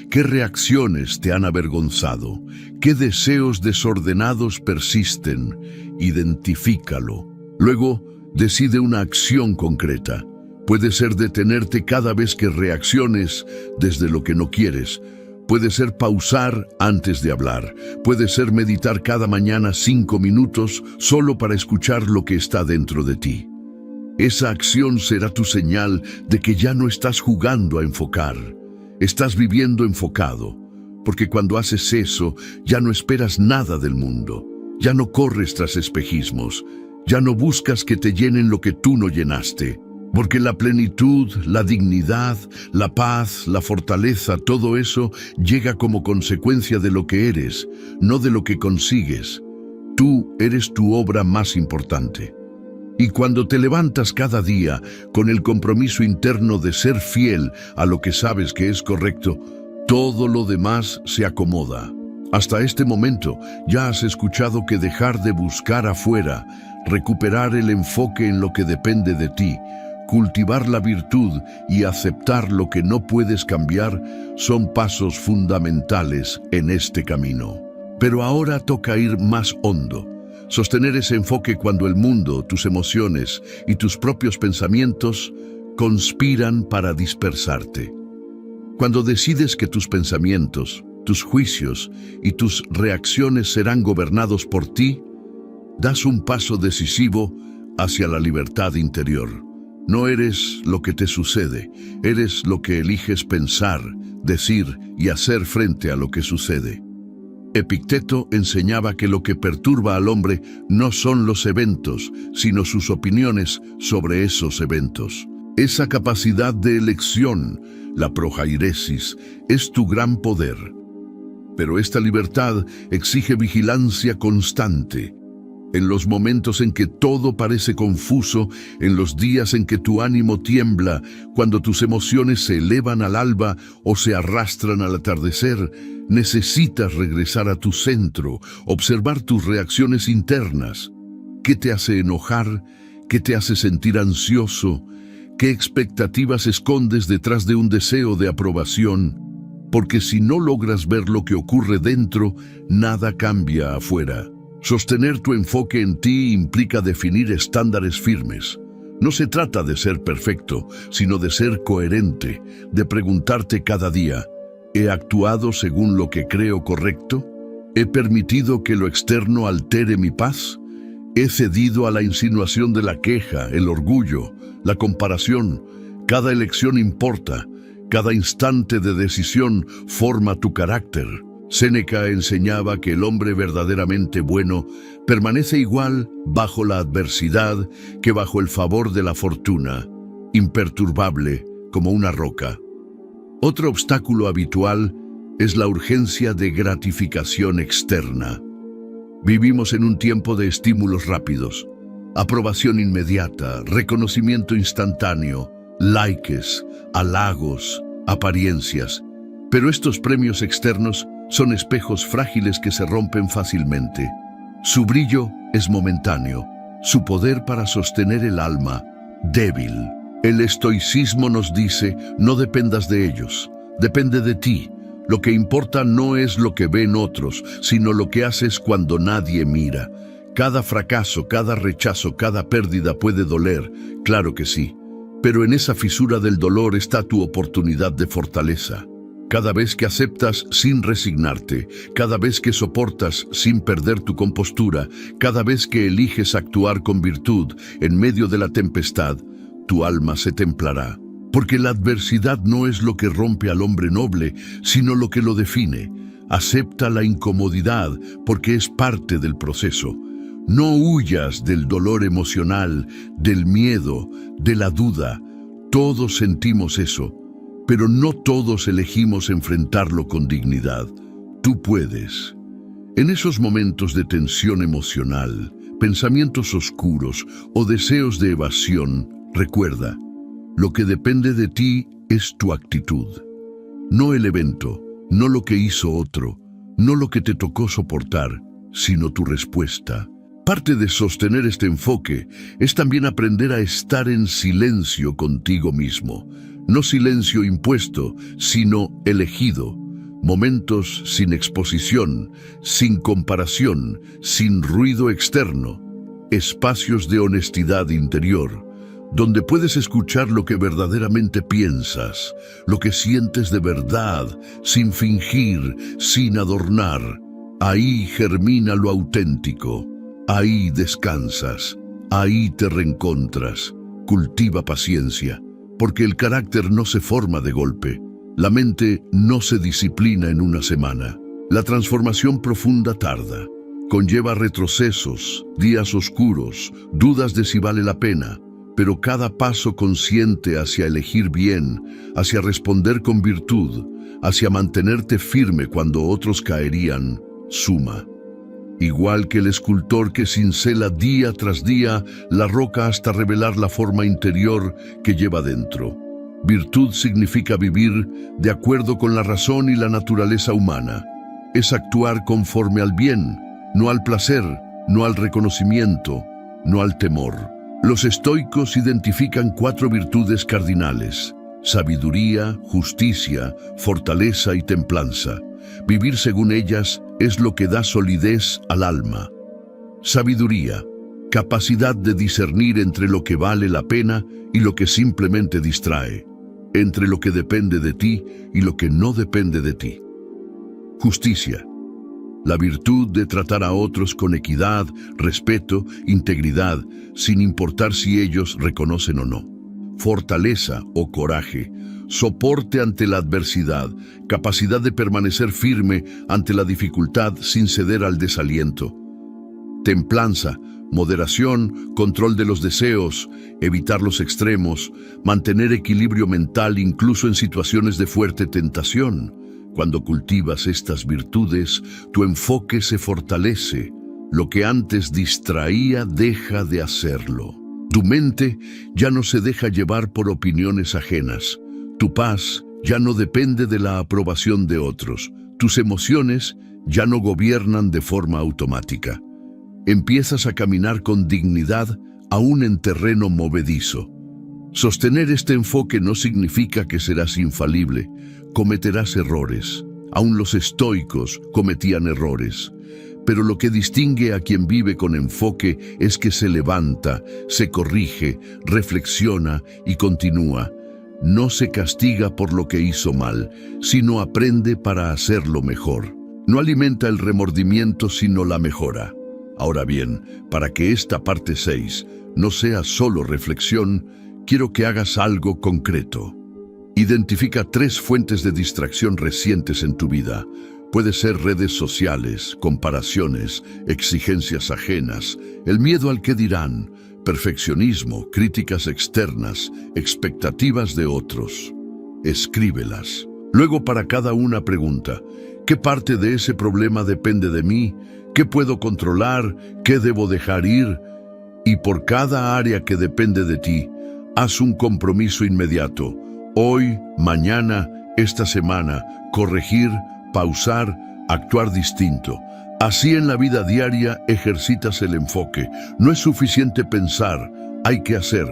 ¿Qué reacciones te han avergonzado? ¿Qué deseos desordenados persisten? Identifícalo. Luego, decide una acción concreta. Puede ser detenerte cada vez que reacciones desde lo que no quieres. Puede ser pausar antes de hablar. Puede ser meditar cada mañana 5 minutos solo para escuchar lo que está dentro de ti. Esa acción será tu señal de que ya no estás jugando a enfocar. Estás viviendo enfocado, porque cuando haces eso ya no esperas nada del mundo. Ya no corres tras espejismos. Ya no buscas que te llenen lo que tú no llenaste. Porque la plenitud, la dignidad, la paz, la fortaleza, todo eso llega como consecuencia de lo que eres, no de lo que consigues. Tú eres tu obra más importante. Y cuando te levantas cada día con el compromiso interno de ser fiel a lo que sabes que es correcto, todo lo demás se acomoda. Hasta este momento ya has escuchado que dejar de buscar afuera, recuperar el enfoque en lo que depende de ti, cultivar la virtud y aceptar lo que no puedes cambiar son pasos fundamentales en este camino. Pero ahora toca ir más hondo. Sostener ese enfoque cuando el mundo, tus emociones y tus propios pensamientos conspiran para dispersarte. Cuando decides que tus pensamientos, tus juicios y tus reacciones serán gobernados por ti, das un paso decisivo hacia la libertad interior. No eres lo que te sucede, eres lo que eliges pensar, decir y hacer frente a lo que sucede. Epicteto enseñaba que lo que perturba al hombre no son los eventos, sino sus opiniones sobre esos eventos. Esa capacidad de elección, la prohairesis, es tu gran poder. Pero esta libertad exige vigilancia constante. En los momentos en que todo parece confuso, en los días en que tu ánimo tiembla, cuando tus emociones se elevan al alba o se arrastran al atardecer, necesitas regresar a tu centro, observar tus reacciones internas. ¿Qué te hace enojar? ¿Qué te hace sentir ansioso? ¿Qué expectativas escondes detrás de un deseo de aprobación? porque si no logras ver lo que ocurre dentro, nada cambia afuera. Sostener tu enfoque en ti implica definir estándares firmes. No se trata de ser perfecto, sino de ser coherente, de preguntarte cada día, ¿he actuado según lo que creo correcto? ¿He permitido que lo externo altere mi paz? ¿He cedido a la insinuación de la queja, el orgullo, la comparación? Cada elección importa, cada instante de decisión forma tu carácter. Séneca enseñaba que el hombre verdaderamente bueno permanece igual bajo la adversidad que bajo el favor de la fortuna, imperturbable como una roca. Otro obstáculo habitual es la urgencia de gratificación externa. Vivimos en un tiempo de estímulos rápidos, aprobación inmediata, reconocimiento instantáneo, likes, halagos, apariencias. Pero estos premios externos son espejos frágiles que se rompen fácilmente. Su brillo es momentáneo, su poder para sostener el alma, débil. El estoicismo nos dice, no dependas de ellos, depende de ti. Lo que importa no es lo que ven otros, sino lo que haces cuando nadie mira. Cada fracaso, cada rechazo, cada pérdida puede doler, claro que sí. Pero en esa fisura del dolor está tu oportunidad de fortaleza. Cada vez que aceptas sin resignarte, cada vez que soportas sin perder tu compostura, cada vez que eliges actuar con virtud en medio de la tempestad, tu alma se templará. Porque la adversidad no es lo que rompe al hombre noble, sino lo que lo define. Acepta la incomodidad porque es parte del proceso. No huyas del dolor emocional, del miedo, de la duda. Todos sentimos eso, pero no todos elegimos enfrentarlo con dignidad. Tú puedes. En esos momentos de tensión emocional, pensamientos oscuros o deseos de evasión, recuerda, lo que depende de ti es tu actitud. No el evento, no lo que hizo otro, no lo que te tocó soportar, sino tu respuesta. Parte de sostener este enfoque es también aprender a estar en silencio contigo mismo. No silencio impuesto, sino elegido. Momentos sin exposición, sin comparación, sin ruido externo. Espacios de honestidad interior, donde puedes escuchar lo que verdaderamente piensas, lo que sientes de verdad, sin fingir, sin adornar. Ahí germina lo auténtico. Ahí descansas, ahí te reencontras. Cultiva paciencia, porque el carácter no se forma de golpe. La mente no se disciplina en una semana. La transformación profunda tarda. Conlleva retrocesos, días oscuros, dudas de si vale la pena. Pero cada paso consciente hacia elegir bien, hacia responder con virtud, hacia mantenerte firme cuando otros caerían, suma. Igual que el escultor que cincela día tras día la roca hasta revelar la forma interior que lleva dentro. Virtud significa vivir de acuerdo con la razón y la naturaleza humana. Es actuar conforme al bien, no al placer, no al reconocimiento, no al temor. Los estoicos identifican 4 virtudes cardinales: sabiduría, justicia, fortaleza y templanza. Vivir según ellas es lo que da solidez al alma. Sabiduría, capacidad de discernir entre lo que vale la pena y lo que simplemente distrae, entre lo que depende de ti y lo que no depende de ti. Justicia, la virtud de tratar a otros con equidad, respeto, integridad, sin importar si ellos reconocen o no. Fortaleza o coraje, soporte ante la adversidad, capacidad de permanecer firme ante la dificultad sin ceder al desaliento. Templanza, moderación, control de los deseos, evitar los extremos, mantener equilibrio mental incluso en situaciones de fuerte tentación. Cuando cultivas estas virtudes, tu enfoque se fortalece. Lo que antes distraía deja de hacerlo. Tu mente ya no se deja llevar por opiniones ajenas. Tu paz ya no depende de la aprobación de otros. Tus emociones ya no gobiernan de forma automática. Empiezas a caminar con dignidad aún en terreno movedizo. Sostener este enfoque no significa que serás infalible. Cometerás errores. Aún los estoicos cometían errores. Pero lo que distingue a quien vive con enfoque es que se levanta, se corrige, reflexiona y continúa. No se castiga por lo que hizo mal, sino aprende para hacerlo mejor. No alimenta el remordimiento, sino la mejora. Ahora bien, para que esta parte 6 no sea solo reflexión, quiero que hagas algo concreto. Identifica 3 fuentes de distracción recientes en tu vida. Puede ser redes sociales, comparaciones, exigencias ajenas, el miedo al que dirán, perfeccionismo, críticas externas, expectativas de otros. Escríbelas. Luego, para cada una pregunta: ¿qué parte de ese problema depende de mí? ¿Qué puedo controlar? ¿Qué debo dejar ir? Y por cada área que depende de ti, haz un compromiso inmediato. Hoy, mañana, esta semana, corregir, pausar, actuar distinto. Así en la vida diaria ejercitas el enfoque. No es suficiente pensar, hay que hacer.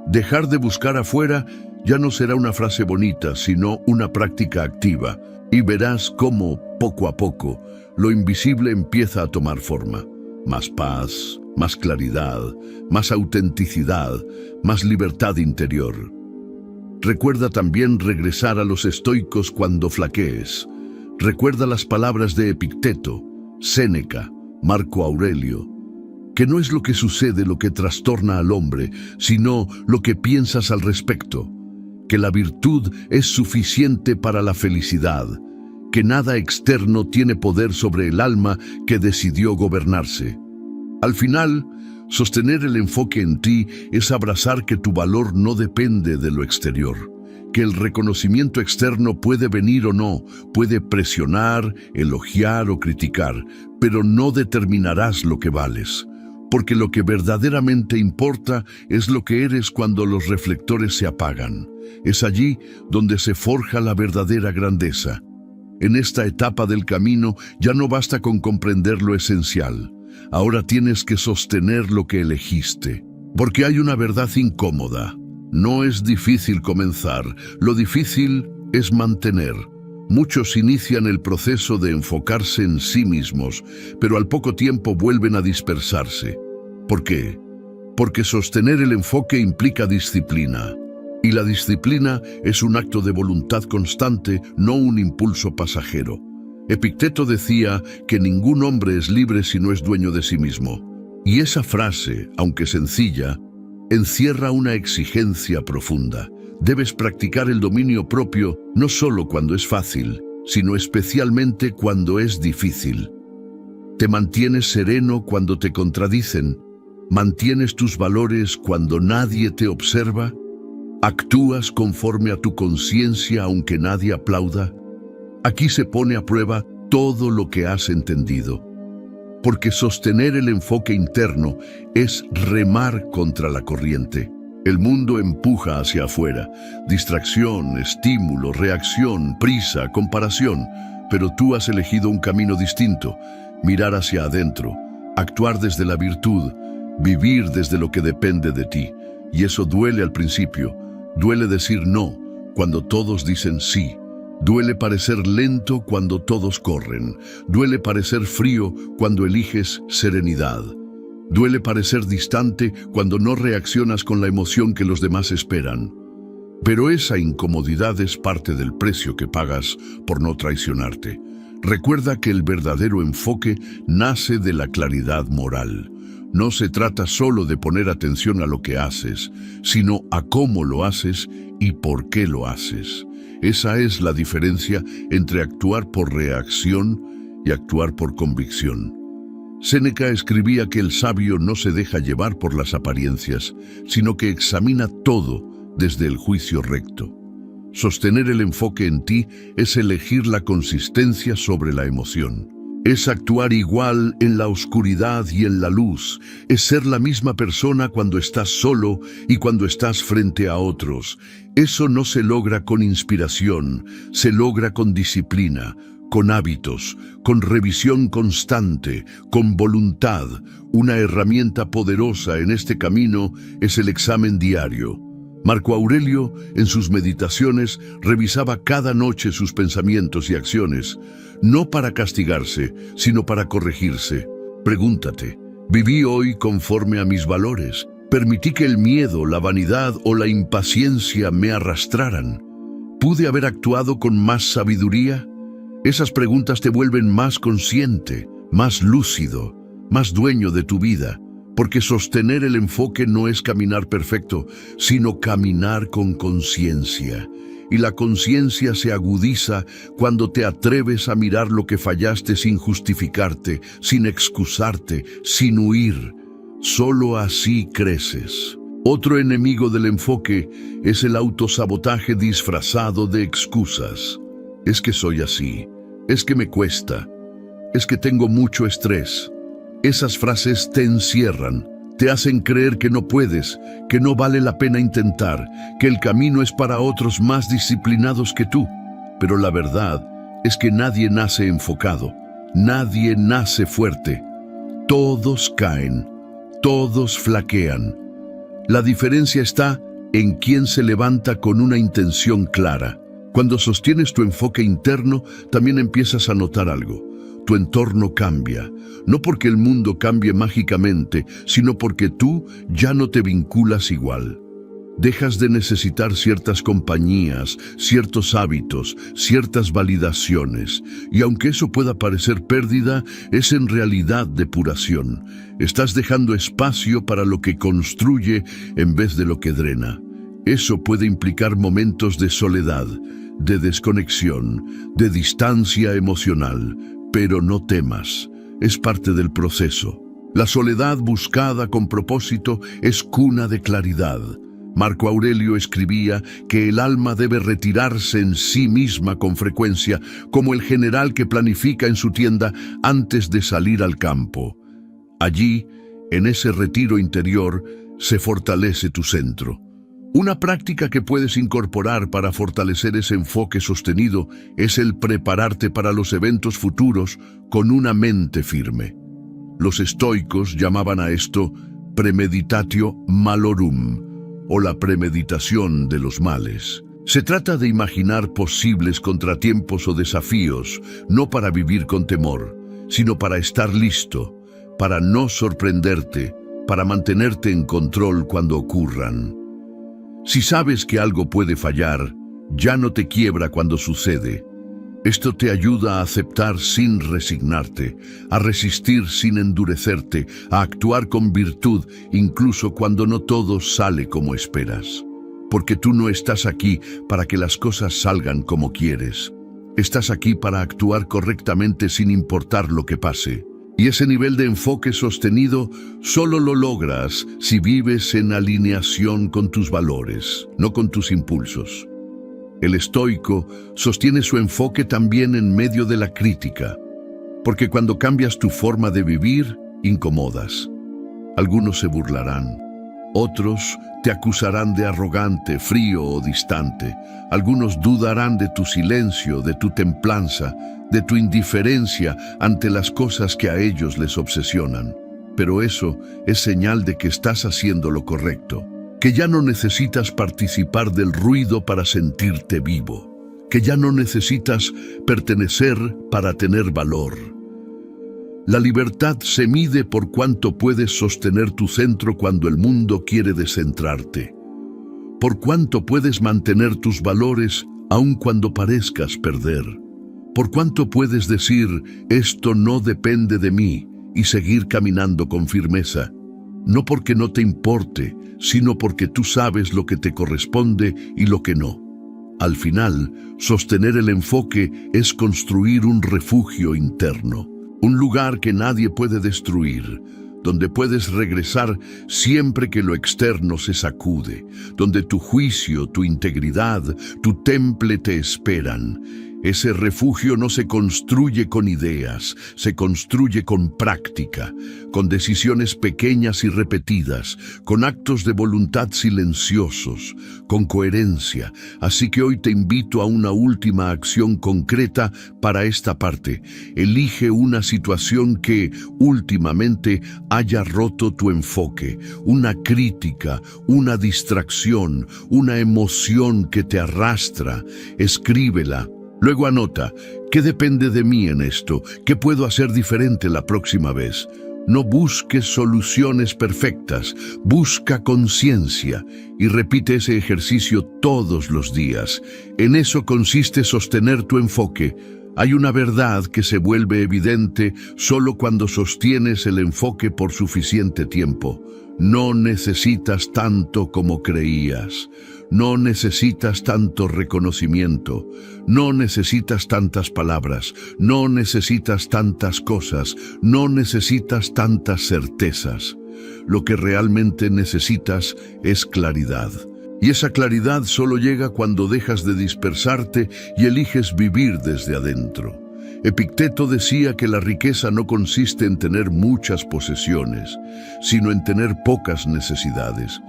Dejar de buscar afuera ya no será una frase bonita, sino una práctica activa. Y verás cómo, poco a poco, lo invisible empieza a tomar forma. Más paz, más claridad, más autenticidad, más libertad interior. Recuerda también regresar a los estoicos cuando flaquees. Recuerda las palabras de Epicteto, Séneca, Marco Aurelio, que no es lo que sucede lo que trastorna al hombre, sino lo que piensas al respecto, que la virtud es suficiente para la felicidad, que nada externo tiene poder sobre el alma que decidió gobernarse. Al final, sostener el enfoque en ti es abrazar que tu valor no depende de lo exterior, que el reconocimiento externo puede venir o no, puede presionar, elogiar o criticar, pero no determinarás lo que vales, porque lo que verdaderamente importa es lo que eres cuando los reflectores se apagan. Es allí donde se forja la verdadera grandeza. En esta etapa del camino ya no basta con comprender lo esencial. Ahora tienes que sostener lo que elegiste, porque hay una verdad incómoda. No es difícil comenzar, lo difícil es mantener. Muchos inician el proceso de enfocarse en sí mismos, pero al poco tiempo vuelven a dispersarse. ¿Por qué? Porque sostener el enfoque implica disciplina. Y la disciplina es un acto de voluntad constante, no un impulso pasajero. Epicteto decía que ningún hombre es libre si no es dueño de sí mismo. Y esa frase, aunque sencilla, encierra una exigencia profunda. Debes practicar el dominio propio no solo cuando es fácil, sino especialmente cuando es difícil. Te mantienes sereno cuando te contradicen. ¿Mantienes tus valores cuando nadie te observa? ¿Actúas conforme a tu conciencia aunque nadie aplauda? Aquí se pone a prueba todo lo que has entendido. Porque sostener el enfoque interno es remar contra la corriente. El mundo empuja hacia afuera. Distracción, estímulo, reacción, prisa, comparación. Pero tú has elegido un camino distinto. Mirar hacia adentro, actuar desde la virtud, vivir desde lo que depende de ti. Y eso duele al principio. Duele decir no cuando todos dicen sí. Duele parecer lento cuando todos corren. Duele parecer frío cuando eliges serenidad. Duele parecer distante cuando no reaccionas con la emoción que los demás esperan. Pero esa incomodidad es parte del precio que pagas por no traicionarte. Recuerda que el verdadero enfoque nace de la claridad moral. No se trata solo de poner atención a lo que haces, sino a cómo lo haces y por qué lo haces. Esa es la diferencia entre actuar por reacción y actuar por convicción. Séneca escribía que el sabio no se deja llevar por las apariencias, sino que examina todo desde el juicio recto. Sostener el enfoque en ti es elegir la consistencia sobre la emoción. Es actuar igual en la oscuridad y en la luz. Es ser la misma persona cuando estás solo y cuando estás frente a otros. Eso no se logra con inspiración, se logra con disciplina, con hábitos, con revisión constante, con voluntad. Una herramienta poderosa en este camino es el examen diario. Marco Aurelio, en sus meditaciones, revisaba cada noche sus pensamientos y acciones, no para castigarse, sino para corregirse. Pregúntate, ¿viví hoy conforme a mis valores? ¿Permití que el miedo, la vanidad o la impaciencia me arrastraran? ¿Pude haber actuado con más sabiduría? Esas preguntas te vuelven más consciente, más lúcido, más dueño de tu vida, porque sostener el enfoque no es caminar perfecto, sino caminar con conciencia. Y la conciencia se agudiza cuando te atreves a mirar lo que fallaste sin justificarte, sin excusarte, sin huir. Solo así creces. Otro enemigo del enfoque es el autosabotaje disfrazado de excusas. Es que soy así, es que me cuesta, es que tengo mucho estrés. Esas frases te encierran, te hacen creer que no puedes, que no vale la pena intentar, que el camino es para otros más disciplinados que tú. Pero la verdad es que nadie nace enfocado, nadie nace fuerte. Todos caen, todos flaquean. La diferencia está en quién se levanta con una intención clara. Cuando sostienes tu enfoque interno, también empiezas a notar algo. Tu entorno cambia, no porque el mundo cambie mágicamente, sino porque tú ya no te vinculas igual. Dejas de necesitar ciertas compañías, ciertos hábitos, ciertas validaciones, y aunque eso pueda parecer pérdida, es en realidad depuración. Estás dejando espacio para lo que construye en vez de lo que drena. Eso puede implicar momentos de soledad, de desconexión, de distancia emocional, pero no temas, es parte del proceso. La soledad buscada con propósito es cuna de claridad. Marco Aurelio escribía que el alma debe retirarse en sí misma con frecuencia, como el general que planifica en su tienda antes de salir al campo. Allí, en ese retiro interior, se fortalece tu centro. Una práctica que puedes incorporar para fortalecer ese enfoque sostenido es el prepararte para los eventos futuros con una mente firme. Los estoicos llamaban a esto premeditatio malorum, o la premeditación de los males. Se trata de imaginar posibles contratiempos o desafíos, no para vivir con temor, sino para estar listo, para no sorprenderte, para mantenerte en control cuando ocurran. Si sabes que algo puede fallar, ya no te quiebra cuando sucede. Esto te ayuda a aceptar sin resignarte, a resistir sin endurecerte, a actuar con virtud incluso cuando no todo sale como esperas. Porque tú no estás aquí para que las cosas salgan como quieres. Estás aquí para actuar correctamente sin importar lo que pase. Y ese nivel de enfoque sostenido solo lo logras si vives en alineación con tus valores, no con tus impulsos. El estoico sostiene su enfoque también en medio de la crítica, porque cuando cambias tu forma de vivir, incomodas. Algunos se burlarán, otros te acusarán de arrogante, frío o distante. Algunos dudarán de tu silencio, de tu templanza, de tu indiferencia ante las cosas que a ellos les obsesionan. Pero eso es señal de que estás haciendo lo correcto, que ya no necesitas participar del ruido para sentirte vivo, que ya no necesitas pertenecer para tener valor. La libertad se mide por cuánto puedes sostener tu centro cuando el mundo quiere descentrarte, por cuánto puedes mantener tus valores aun cuando parezcas perder, por cuánto puedes decir esto no depende de mí y seguir caminando con firmeza, no porque no te importe, sino porque tú sabes lo que te corresponde y lo que no. Al final, sostener el enfoque es construir un refugio interno, un lugar que nadie puede destruir, donde puedes regresar siempre que lo externo se sacude, donde tu juicio, tu integridad, tu temple te esperan. Ese refugio no se construye con ideas, se construye con práctica, con decisiones pequeñas y repetidas, con actos de voluntad silenciosos, con coherencia. Así que hoy te invito a una última acción concreta para esta parte. Elige una situación que últimamente haya roto tu enfoque, una crítica, una distracción, una emoción que te arrastra. Escríbela. Luego anota, ¿qué depende de mí en esto? ¿Qué puedo hacer diferente la próxima vez? No busques soluciones perfectas, busca conciencia y repite ese ejercicio todos los días. En eso consiste sostener tu enfoque. Hay una verdad que se vuelve evidente solo cuando sostienes el enfoque por suficiente tiempo. No necesitas tanto como creías. No necesitas tanto reconocimiento, no necesitas tantas palabras, no necesitas tantas cosas, no necesitas tantas certezas. Lo que realmente necesitas es claridad. Y esa claridad solo llega cuando dejas de dispersarte y eliges vivir desde adentro. Epicteto decía que la riqueza no consiste en tener muchas posesiones, sino en tener pocas necesidades.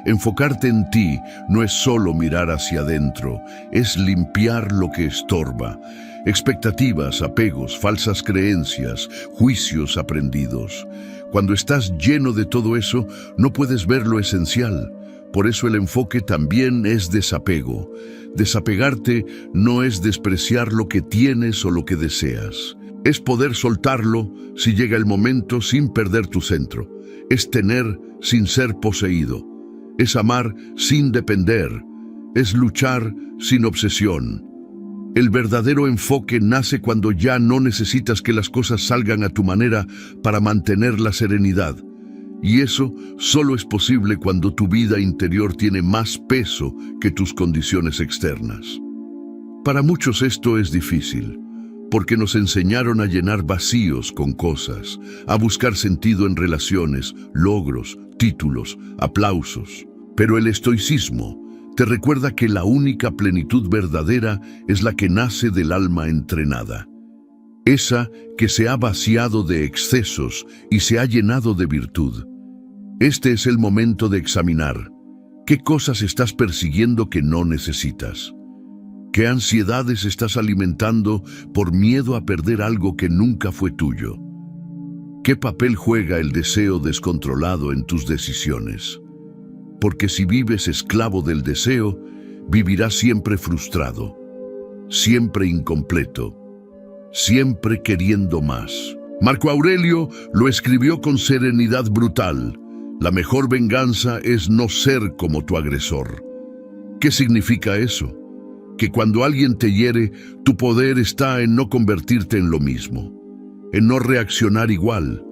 Enfocarte en ti no es solo mirar hacia adentro, es limpiar lo que estorba. Expectativas, apegos, falsas creencias, juicios aprendidos. Cuando estás lleno de todo eso, no puedes ver lo esencial. Por eso el enfoque también es desapego. Desapegarte no es despreciar lo que tienes o lo que deseas. Es poder soltarlo si llega el momento sin perder tu centro. Es tener sin ser poseído. Es amar sin depender. Es luchar sin obsesión. El verdadero enfoque nace cuando ya no necesitas que las cosas salgan a tu manera para mantener la serenidad. Y eso solo es posible cuando tu vida interior tiene más peso que tus condiciones externas. Para muchos esto es difícil, porque nos enseñaron a llenar vacíos con cosas, a buscar sentido en relaciones, logros, títulos, aplausos. Pero el estoicismo te recuerda que la única plenitud verdadera es la que nace del alma entrenada. Esa que se ha vaciado de excesos y se ha llenado de virtud. Este es el momento de examinar qué cosas estás persiguiendo que no necesitas. ¿Qué ansiedades estás alimentando por miedo a perder algo que nunca fue tuyo? ¿Qué papel juega el deseo descontrolado en tus decisiones? Porque si vives esclavo del deseo, vivirás siempre frustrado, siempre incompleto, siempre queriendo más. Marco Aurelio lo escribió con serenidad brutal. La mejor venganza es no ser como tu agresor. ¿Qué significa eso? Que cuando alguien te hiere, tu poder está en no convertirte en lo mismo, en no reaccionar igual,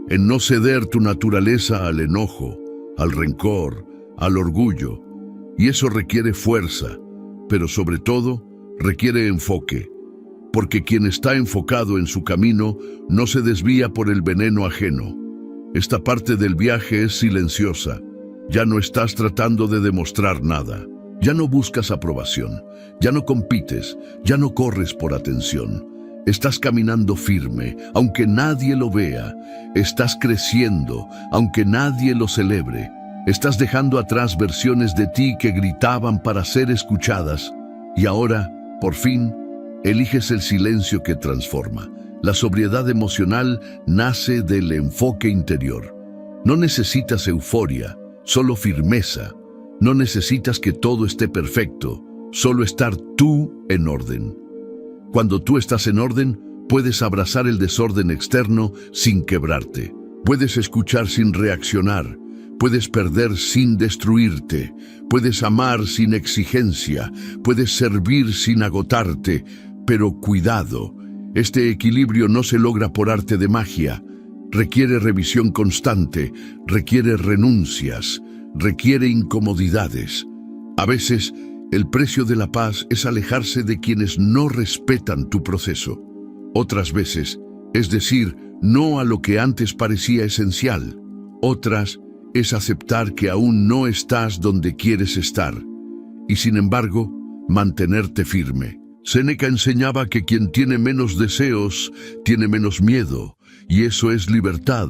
en no ceder tu naturaleza al enojo, al rencor, al orgullo. Y eso requiere fuerza, pero sobre todo requiere enfoque, porque quien está enfocado en su camino no se desvía por el veneno ajeno. Esta parte del viaje es silenciosa. Ya no estás tratando de demostrar nada. Ya no buscas aprobación. Ya no compites. Ya no corres por atención. Estás caminando firme, aunque nadie lo vea. Estás creciendo, aunque nadie lo celebre. Estás dejando atrás versiones de ti que gritaban para ser escuchadas. Y ahora, por fin, eliges el silencio que transforma. La sobriedad emocional nace del enfoque interior. No necesitas euforia, solo firmeza. No necesitas que todo esté perfecto, solo estar tú en orden. Cuando tú estás en orden, puedes abrazar el desorden externo sin quebrarte. Puedes escuchar sin reaccionar. Puedes perder sin destruirte. Puedes amar sin exigencia. Puedes servir sin agotarte. Pero cuidado. Este equilibrio no se logra por arte de magia. Requiere revisión constante, requiere renuncias, requiere incomodidades. A veces, el precio de la paz es alejarse de quienes no respetan tu proceso. Otras veces, es decir, no a lo que antes parecía esencial. Otras, es aceptar que aún no estás donde quieres estar. Y sin embargo, mantenerte firme. Séneca enseñaba que quien tiene menos deseos, tiene menos miedo, y eso es libertad,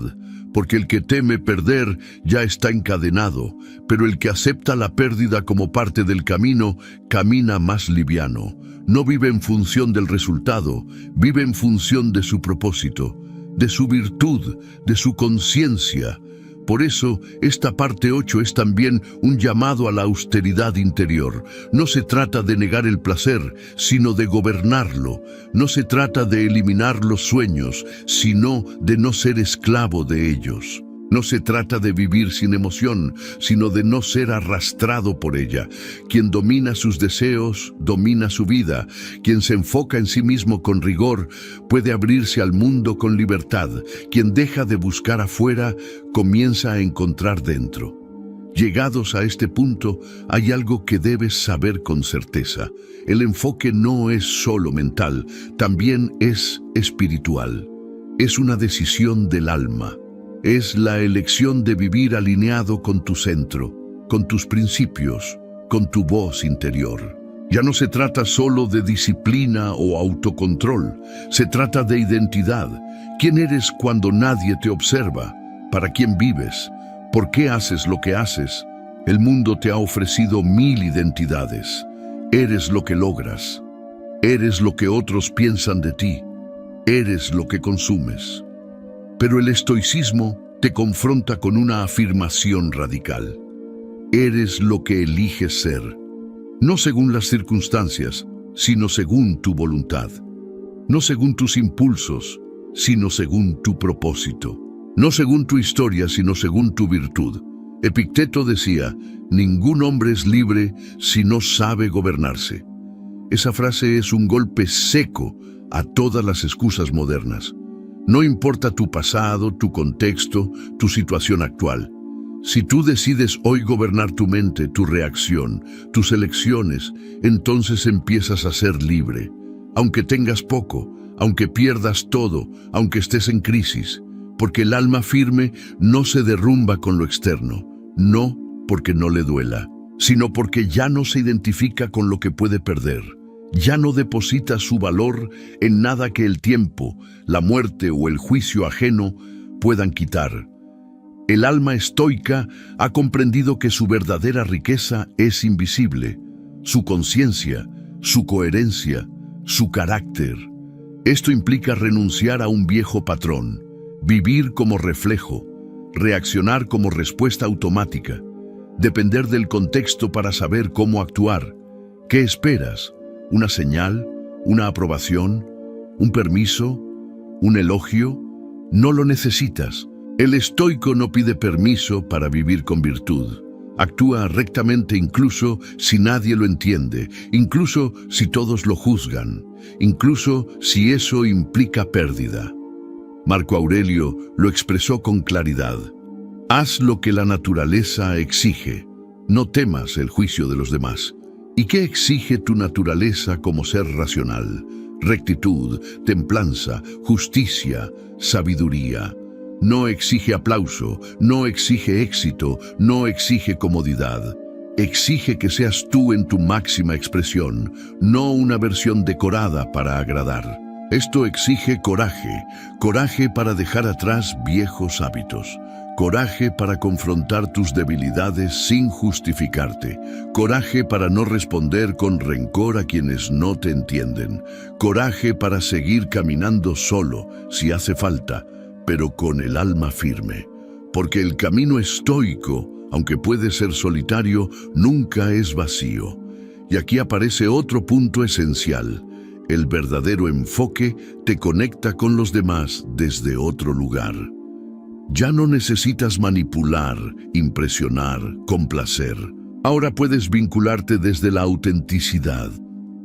porque el que teme perder ya está encadenado, pero el que acepta la pérdida como parte del camino, camina más liviano. No vive en función del resultado, vive en función de su propósito, de su virtud, de su conciencia. Por eso, esta parte 8 es también un llamado a la austeridad interior. No se trata de negar el placer, sino de gobernarlo. No se trata de eliminar los sueños, sino de no ser esclavo de ellos. No se trata de vivir sin emoción, sino de no ser arrastrado por ella. Quien domina sus deseos, domina su vida. Quien se enfoca en sí mismo con rigor, puede abrirse al mundo con libertad. Quien deja de buscar afuera, comienza a encontrar dentro. Llegados a este punto, hay algo que debes saber con certeza. El enfoque no es solo mental, también es espiritual. Es una decisión del alma. Es la elección de vivir alineado con tu centro, con tus principios, con tu voz interior. Ya no se trata solo de disciplina o autocontrol, se trata de identidad. ¿Quién eres cuando nadie te observa? ¿Para quién vives? ¿Por qué haces lo que haces? El mundo te ha ofrecido 1000 identidades. Eres lo que logras. Eres lo que otros piensan de ti. Eres lo que consumes. Pero el estoicismo te confronta con una afirmación radical. Eres lo que eliges ser, no según las circunstancias, sino según tu voluntad. No según tus impulsos, sino según tu propósito. No según tu historia, sino según tu virtud. Epicteto decía, ningún hombre es libre si no sabe gobernarse. Esa frase es un golpe seco a todas las excusas modernas. No importa tu pasado, tu contexto, tu situación actual. Si tú decides hoy gobernar tu mente, tu reacción, tus elecciones, entonces empiezas a ser libre. Aunque tengas poco, aunque pierdas todo, aunque estés en crisis, porque el alma firme no se derrumba con lo externo, no porque no le duela, sino porque ya no se identifica con lo que puede perder. Ya no deposita su valor en nada que el tiempo, la muerte o el juicio ajeno puedan quitar. El alma estoica ha comprendido que su verdadera riqueza es invisible, su conciencia, su coherencia, su carácter. Esto implica renunciar a un viejo patrón, vivir como reflejo, reaccionar como respuesta automática, depender del contexto para saber cómo actuar. ¿Qué esperas? ¿Una señal? ¿Una aprobación? ¿Un permiso? ¿Un elogio? No lo necesitas. El estoico no pide permiso para vivir con virtud. Actúa rectamente incluso si nadie lo entiende, incluso si todos lo juzgan, incluso si eso implica pérdida. Marco Aurelio lo expresó con claridad. Haz lo que la naturaleza exige. No temas el juicio de los demás. ¿Y qué exige tu naturaleza como ser racional? Rectitud, templanza, justicia, sabiduría. No exige aplauso, no exige éxito, no exige comodidad. Exige que seas tú en tu máxima expresión, no una versión decorada para agradar. Esto exige coraje, coraje para dejar atrás viejos hábitos. Coraje para confrontar tus debilidades sin justificarte. Coraje para no responder con rencor a quienes no te entienden. Coraje para seguir caminando solo, si hace falta, pero con el alma firme. Porque el camino estoico, aunque puede ser solitario, nunca es vacío. Y aquí aparece otro punto esencial. El verdadero enfoque te conecta con los demás desde otro lugar. Ya no necesitas manipular, impresionar, complacer. Ahora puedes vincularte desde la autenticidad,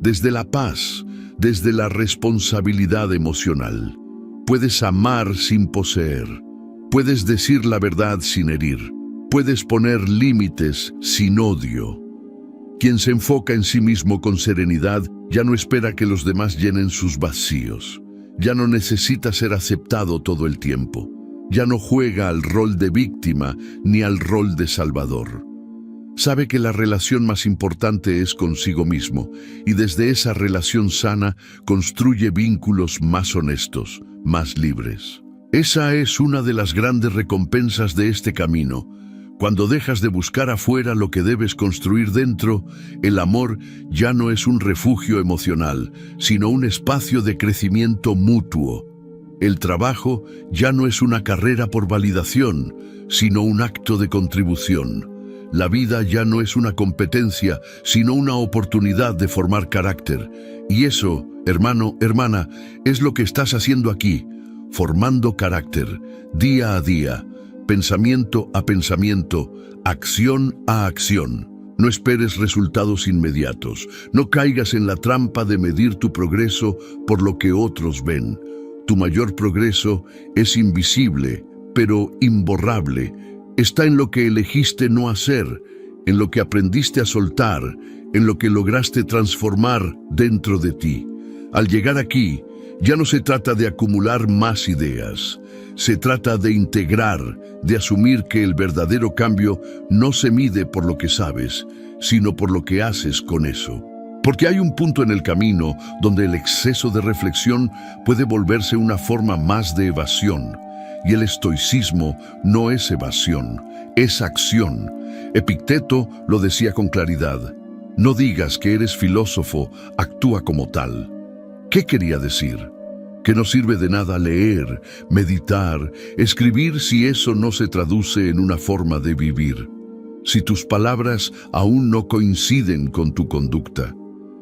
desde la paz, desde la responsabilidad emocional. Puedes amar sin poseer. Puedes decir la verdad sin herir. Puedes poner límites sin odio. Quien se enfoca en sí mismo con serenidad ya no espera que los demás llenen sus vacíos. Ya no necesita ser aceptado todo el tiempo. Ya no juega al rol de víctima ni al rol de salvador. Sabe que la relación más importante es consigo mismo, y desde esa relación sana construye vínculos más honestos, más libres. Esa es una de las grandes recompensas de este camino. Cuando dejas de buscar afuera lo que debes construir dentro, el amor ya no es un refugio emocional, sino un espacio de crecimiento mutuo. El trabajo ya no es una carrera por validación, sino un acto de contribución. La vida ya no es una competencia, sino una oportunidad de formar carácter. Y eso, hermano, hermana, es lo que estás haciendo aquí, formando carácter, día a día, pensamiento a pensamiento, acción a acción. No esperes resultados inmediatos. No caigas en la trampa de medir tu progreso por lo que otros ven. Tu mayor progreso es invisible, pero imborrable. Está en lo que elegiste no hacer, en lo que aprendiste a soltar, en lo que lograste transformar dentro de ti. Al llegar aquí, ya no se trata de acumular más ideas. Se trata de integrar, de asumir que el verdadero cambio no se mide por lo que sabes, sino por lo que haces con eso. Porque hay un punto en el camino donde el exceso de reflexión puede volverse una forma más de evasión. Y el estoicismo no es evasión, es acción. Epicteto lo decía con claridad. No digas que eres filósofo, actúa como tal. ¿Qué quería decir? Que no sirve de nada leer, meditar, escribir si eso no se traduce en una forma de vivir. Si tus palabras aún no coinciden con tu conducta.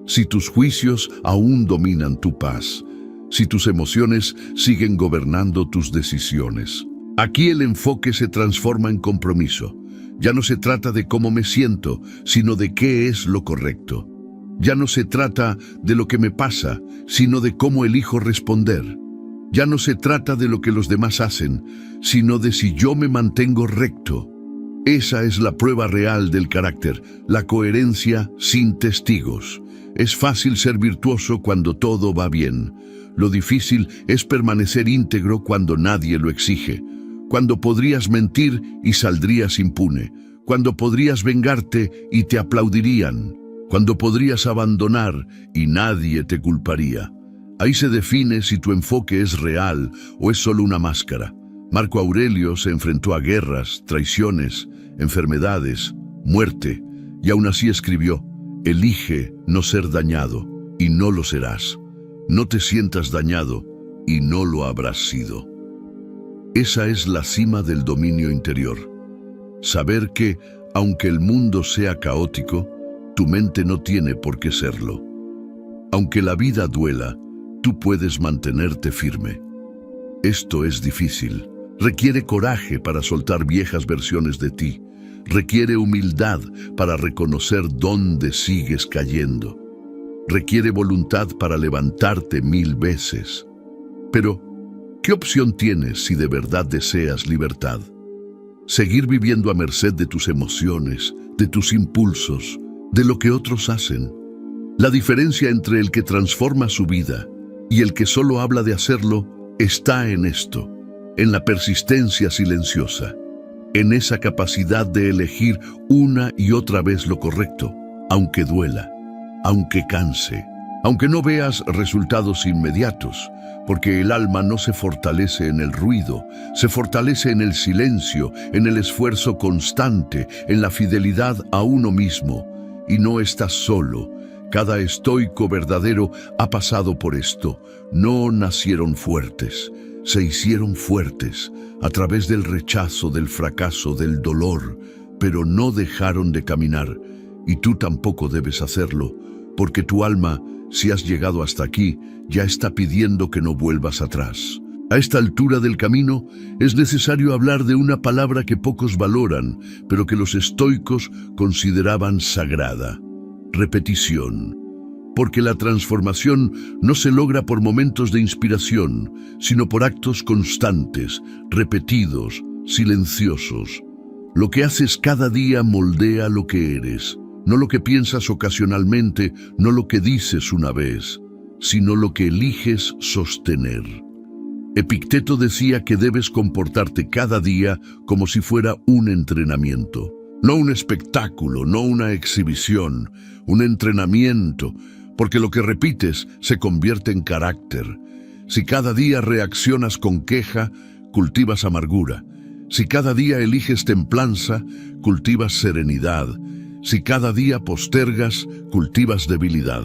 Si tus juicios aún dominan tu paz. Si tus emociones siguen gobernando tus decisiones. Aquí el enfoque se transforma en compromiso. Ya no se trata de cómo me siento, sino de qué es lo correcto. Ya no se trata de lo que me pasa, sino de cómo elijo responder. Ya no se trata de lo que los demás hacen, sino de si yo me mantengo recto. Esa es la prueba real del carácter, la coherencia sin testigos. Es fácil ser virtuoso cuando todo va bien. Lo difícil es permanecer íntegro cuando nadie lo exige. Cuando podrías mentir y saldrías impune. Cuando podrías vengarte y te aplaudirían. Cuando podrías abandonar y nadie te culparía. Ahí se define si tu enfoque es real o es solo una máscara. Marco Aurelio se enfrentó a guerras, traiciones, enfermedades, muerte, y aún así escribió: elige no ser dañado y no lo serás. No te sientas dañado y no lo habrás sido. Esa es la cima del dominio interior. Saber que, aunque el mundo sea caótico, tu mente no tiene por qué serlo. Aunque la vida duela, tú puedes mantenerte firme. Esto es difícil. Requiere coraje para soltar viejas versiones de ti. Requiere humildad para reconocer dónde sigues cayendo. Requiere voluntad para levantarte 1000 veces. Pero, ¿qué opción tienes si de verdad deseas libertad? Seguir viviendo a merced de tus emociones, de tus impulsos, de lo que otros hacen. La diferencia entre el que transforma su vida y el que solo habla de hacerlo está en esto, en la persistencia silenciosa, en esa capacidad de elegir una y otra vez lo correcto, aunque duela, aunque canse, aunque no veas resultados inmediatos, porque el alma no se fortalece en el ruido, se fortalece en el silencio, en el esfuerzo constante, en la fidelidad a uno mismo. Y no estás solo. Cada estoico verdadero ha pasado por esto. No nacieron fuertes, se hicieron fuertes a través del rechazo, del fracaso, del dolor, pero no dejaron de caminar. Y tú tampoco debes hacerlo, porque tu alma, si has llegado hasta aquí, ya está pidiendo que no vuelvas atrás. A esta altura del camino es necesario hablar de una palabra que pocos valoran, pero que los estoicos consideraban sagrada: repetición. Porque la transformación no se logra por momentos de inspiración, sino por actos constantes, repetidos, silenciosos. Lo que haces cada día moldea lo que eres, no lo que piensas ocasionalmente, no lo que dices una vez, sino lo que eliges sostener. Epicteto decía que debes comportarte cada día como si fuera un entrenamiento. No un espectáculo, no una exhibición, un entrenamiento, porque lo que repites se convierte en carácter. Si cada día reaccionas con queja, cultivas amargura. Si cada día eliges templanza, cultivas serenidad. Si cada día postergas, cultivas debilidad.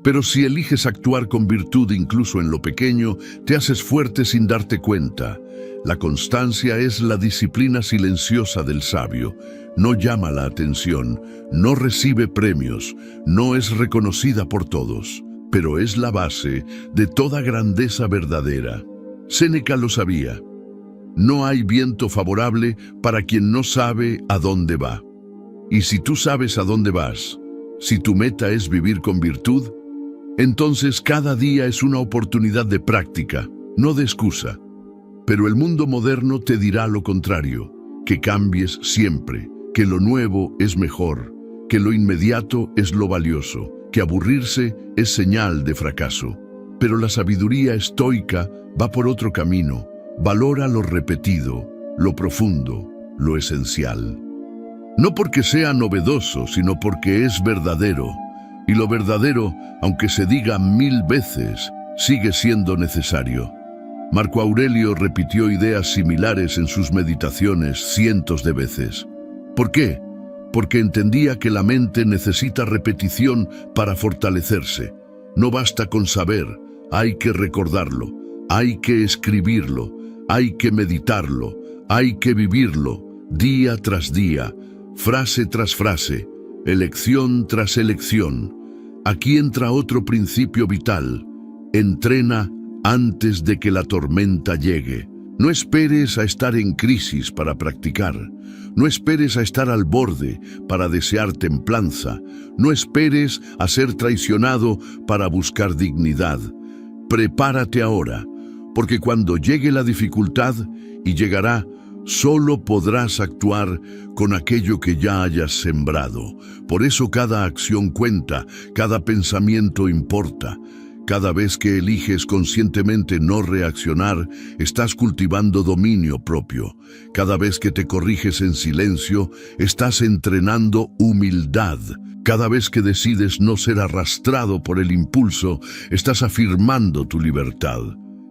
Pero si eliges actuar con virtud incluso en lo pequeño, te haces fuerte sin darte cuenta. La constancia es la disciplina silenciosa del sabio. No llama la atención, no recibe premios, no es reconocida por todos, pero es la base de toda grandeza verdadera. Séneca lo sabía. No hay viento favorable para quien no sabe a dónde va. Y si tú sabes a dónde vas, si tu meta es vivir con virtud, entonces cada día es una oportunidad de práctica, no de excusa. Pero el mundo moderno te dirá lo contrario, que cambies siempre, que lo nuevo es mejor, que lo inmediato es lo valioso, que aburrirse es señal de fracaso. Pero la sabiduría estoica va por otro camino, valora lo repetido, lo profundo, lo esencial. No porque sea novedoso, sino porque es verdadero. Y lo verdadero, aunque se diga 1000 veces, sigue siendo necesario. Marco Aurelio repitió ideas similares en sus meditaciones cientos de veces. ¿Por qué? Porque entendía que la mente necesita repetición para fortalecerse. No basta con saber, hay que recordarlo, hay que escribirlo, hay que meditarlo, hay que vivirlo, día tras día, frase tras frase, elección tras elección. Aquí entra otro principio vital. Entrena antes de que la tormenta llegue. No esperes a estar en crisis para practicar. No esperes a estar al borde para desear templanza. No esperes a ser traicionado para buscar dignidad. Prepárate ahora, porque cuando llegue la dificultad, y llegará, solo podrás actuar con aquello que ya hayas sembrado. Por eso cada acción cuenta, cada pensamiento importa. Cada vez que eliges conscientemente no reaccionar, estás cultivando dominio propio. Cada vez que te corriges en silencio, estás entrenando humildad. Cada vez que decides no ser arrastrado por el impulso, estás afirmando tu libertad.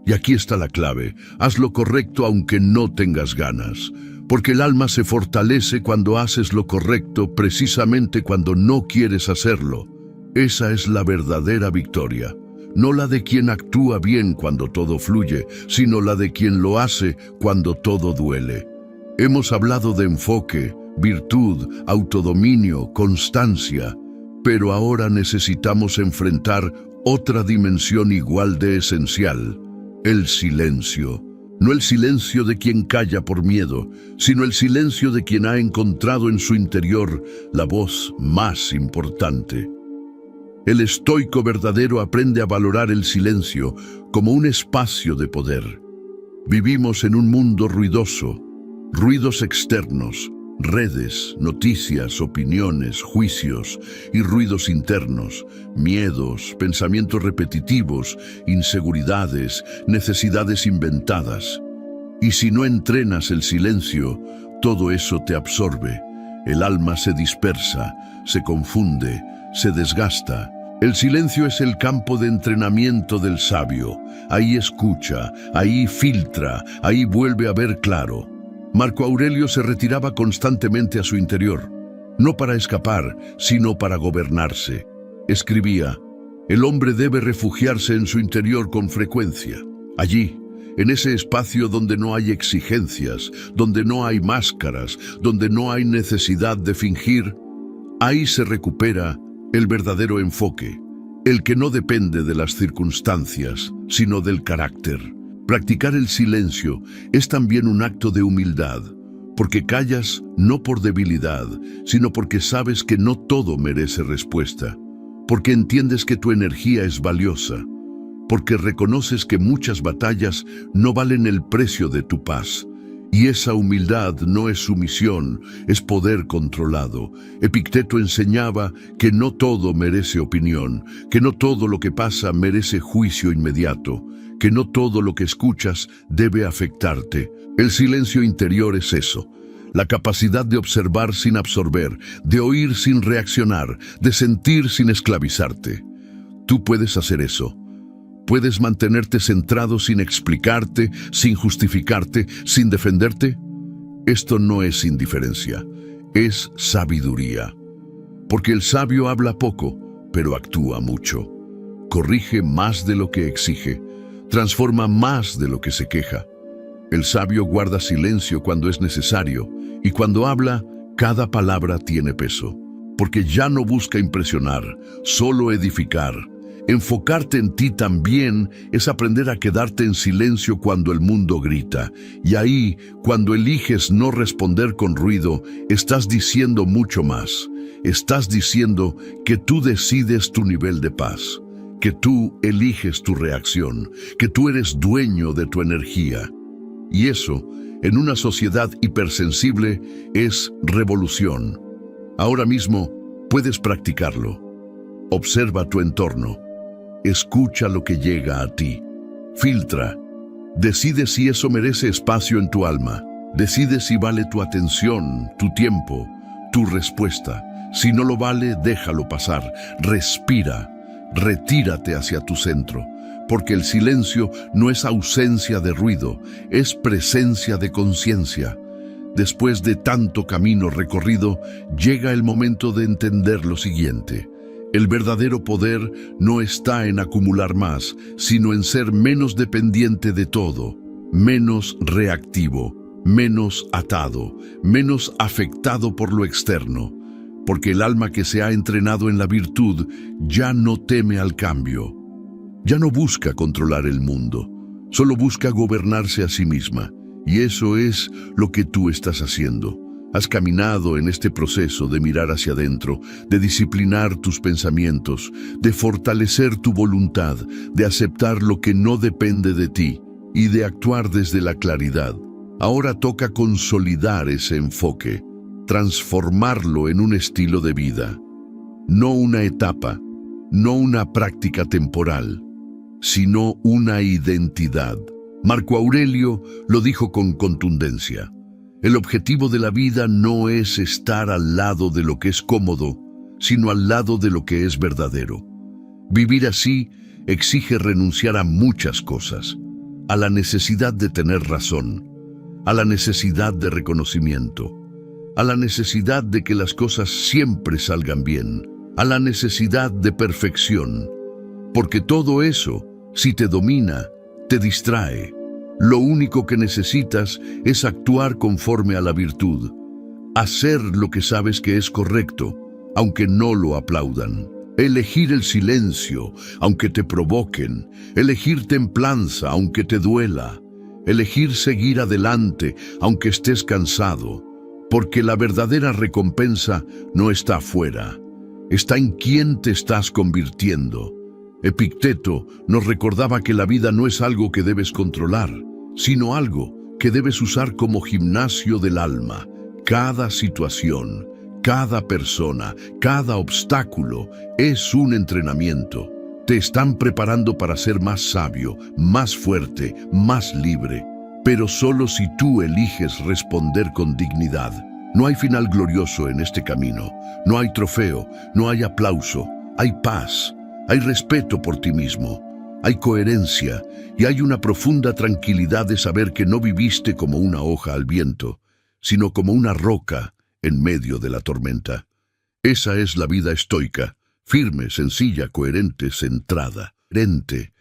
Y aquí está la clave: haz lo correcto aunque no tengas ganas. Porque el alma se fortalece cuando haces lo correcto, precisamente cuando no quieres hacerlo. Esa es la verdadera victoria. No la de quien actúa bien cuando todo fluye, sino la de quien lo hace cuando todo duele. Hemos hablado de enfoque, virtud, autodominio, constancia, pero ahora necesitamos enfrentar otra dimensión igual de esencial: el silencio. No el silencio de quien calla por miedo, sino el silencio de quien ha encontrado en su interior la voz más importante. El estoico verdadero aprende a valorar el silencio como un espacio de poder. Vivimos en un mundo ruidoso, ruidos externos, redes, noticias, opiniones, juicios y ruidos internos, miedos, pensamientos repetitivos, inseguridades, necesidades inventadas. Y si no entrenas el silencio, todo eso te absorbe. El alma se dispersa, se confunde, se desgasta. El silencio es el campo de entrenamiento del sabio. Ahí escucha, ahí filtra, ahí vuelve a ver claro. Marco Aurelio se retiraba constantemente a su interior, no para escapar, sino para gobernarse. Escribía: el hombre debe refugiarse en su interior con frecuencia. Allí, en ese espacio donde no hay exigencias, donde no hay máscaras, donde no hay necesidad de fingir, ahí se recupera el verdadero enfoque, el que no depende de las circunstancias, sino del carácter. Practicar el silencio es también un acto de humildad, porque callas no por debilidad, sino porque sabes que no todo merece respuesta, porque entiendes que tu energía es valiosa, porque reconoces que muchas batallas no valen el precio de tu paz. Y esa humildad no es sumisión, es poder controlado. Epicteto enseñaba que no todo merece opinión, que no todo lo que pasa merece juicio inmediato, que no todo lo que escuchas debe afectarte. El silencio interior es eso, la capacidad de observar sin absorber, de oír sin reaccionar, de sentir sin esclavizarte. Tú puedes hacer eso. ¿Puedes mantenerte centrado sin explicarte, sin justificarte, sin defenderte? Esto no es indiferencia, es sabiduría. Porque el sabio habla poco, pero actúa mucho. Corrige más de lo que exige, transforma más de lo que se queja. El sabio guarda silencio cuando es necesario, y cuando habla, cada palabra tiene peso. Porque ya no busca impresionar, solo edificar. Enfocarte en ti también es aprender a quedarte en silencio cuando el mundo grita. Y ahí, cuando eliges no responder con ruido, estás diciendo mucho más. Estás diciendo que tú decides tu nivel de paz, que tú eliges tu reacción, que tú eres dueño de tu energía. Y eso, en una sociedad hipersensible, es revolución. Ahora mismo puedes practicarlo. Observa tu entorno. Escucha lo que llega a ti. Filtra. Decide si eso merece espacio en tu alma. Decide si vale tu atención, tu tiempo, tu respuesta. Si no lo vale, déjalo pasar. Respira. Retírate hacia tu centro. Porque el silencio no es ausencia de ruido, es presencia de conciencia. Después de tanto camino recorrido, llega el momento de entender lo siguiente. El verdadero poder no está en acumular más, sino en ser menos dependiente de todo, menos reactivo, menos atado, menos afectado por lo externo. Porque el alma que se ha entrenado en la virtud ya no teme al cambio. Ya no busca controlar el mundo, solo busca gobernarse a sí misma. Y eso es lo que tú estás haciendo. Has caminado en este proceso de mirar hacia adentro, de disciplinar tus pensamientos, de fortalecer tu voluntad, de aceptar lo que no depende de ti y de actuar desde la claridad. Ahora toca consolidar ese enfoque, transformarlo en un estilo de vida. No una etapa, no una práctica temporal, sino una identidad. Marco Aurelio lo dijo con contundencia. El objetivo de la vida no es estar al lado de lo que es cómodo, sino al lado de lo que es verdadero. Vivir así exige renunciar a muchas cosas, a la necesidad de tener razón, a la necesidad de reconocimiento, a la necesidad de que las cosas siempre salgan bien, a la necesidad de perfección, porque todo eso, si te domina, te distrae. Lo único que necesitas es actuar conforme a la virtud, hacer lo que sabes que es correcto, aunque no lo aplaudan. Elegir el silencio, aunque te provoquen. Elegir templanza, aunque te duela. Elegir seguir adelante, aunque estés cansado. Porque la verdadera recompensa no está afuera, está en quién te estás convirtiendo. Epicteto nos recordaba que la vida no es algo que debes controlar, sino algo que debes usar como gimnasio del alma. Cada situación, cada persona, cada obstáculo es un entrenamiento. Te están preparando para ser más sabio, más fuerte, más libre. Pero solo si tú eliges responder con dignidad. No hay final glorioso en este camino. No hay trofeo, no hay aplauso. Hay paz, hay respeto por ti mismo. Hay coherencia y hay una profunda tranquilidad de saber que no viviste como una hoja al viento, sino como una roca en medio de la tormenta. Esa es la vida estoica, firme, sencilla, coherente, centrada. Coherente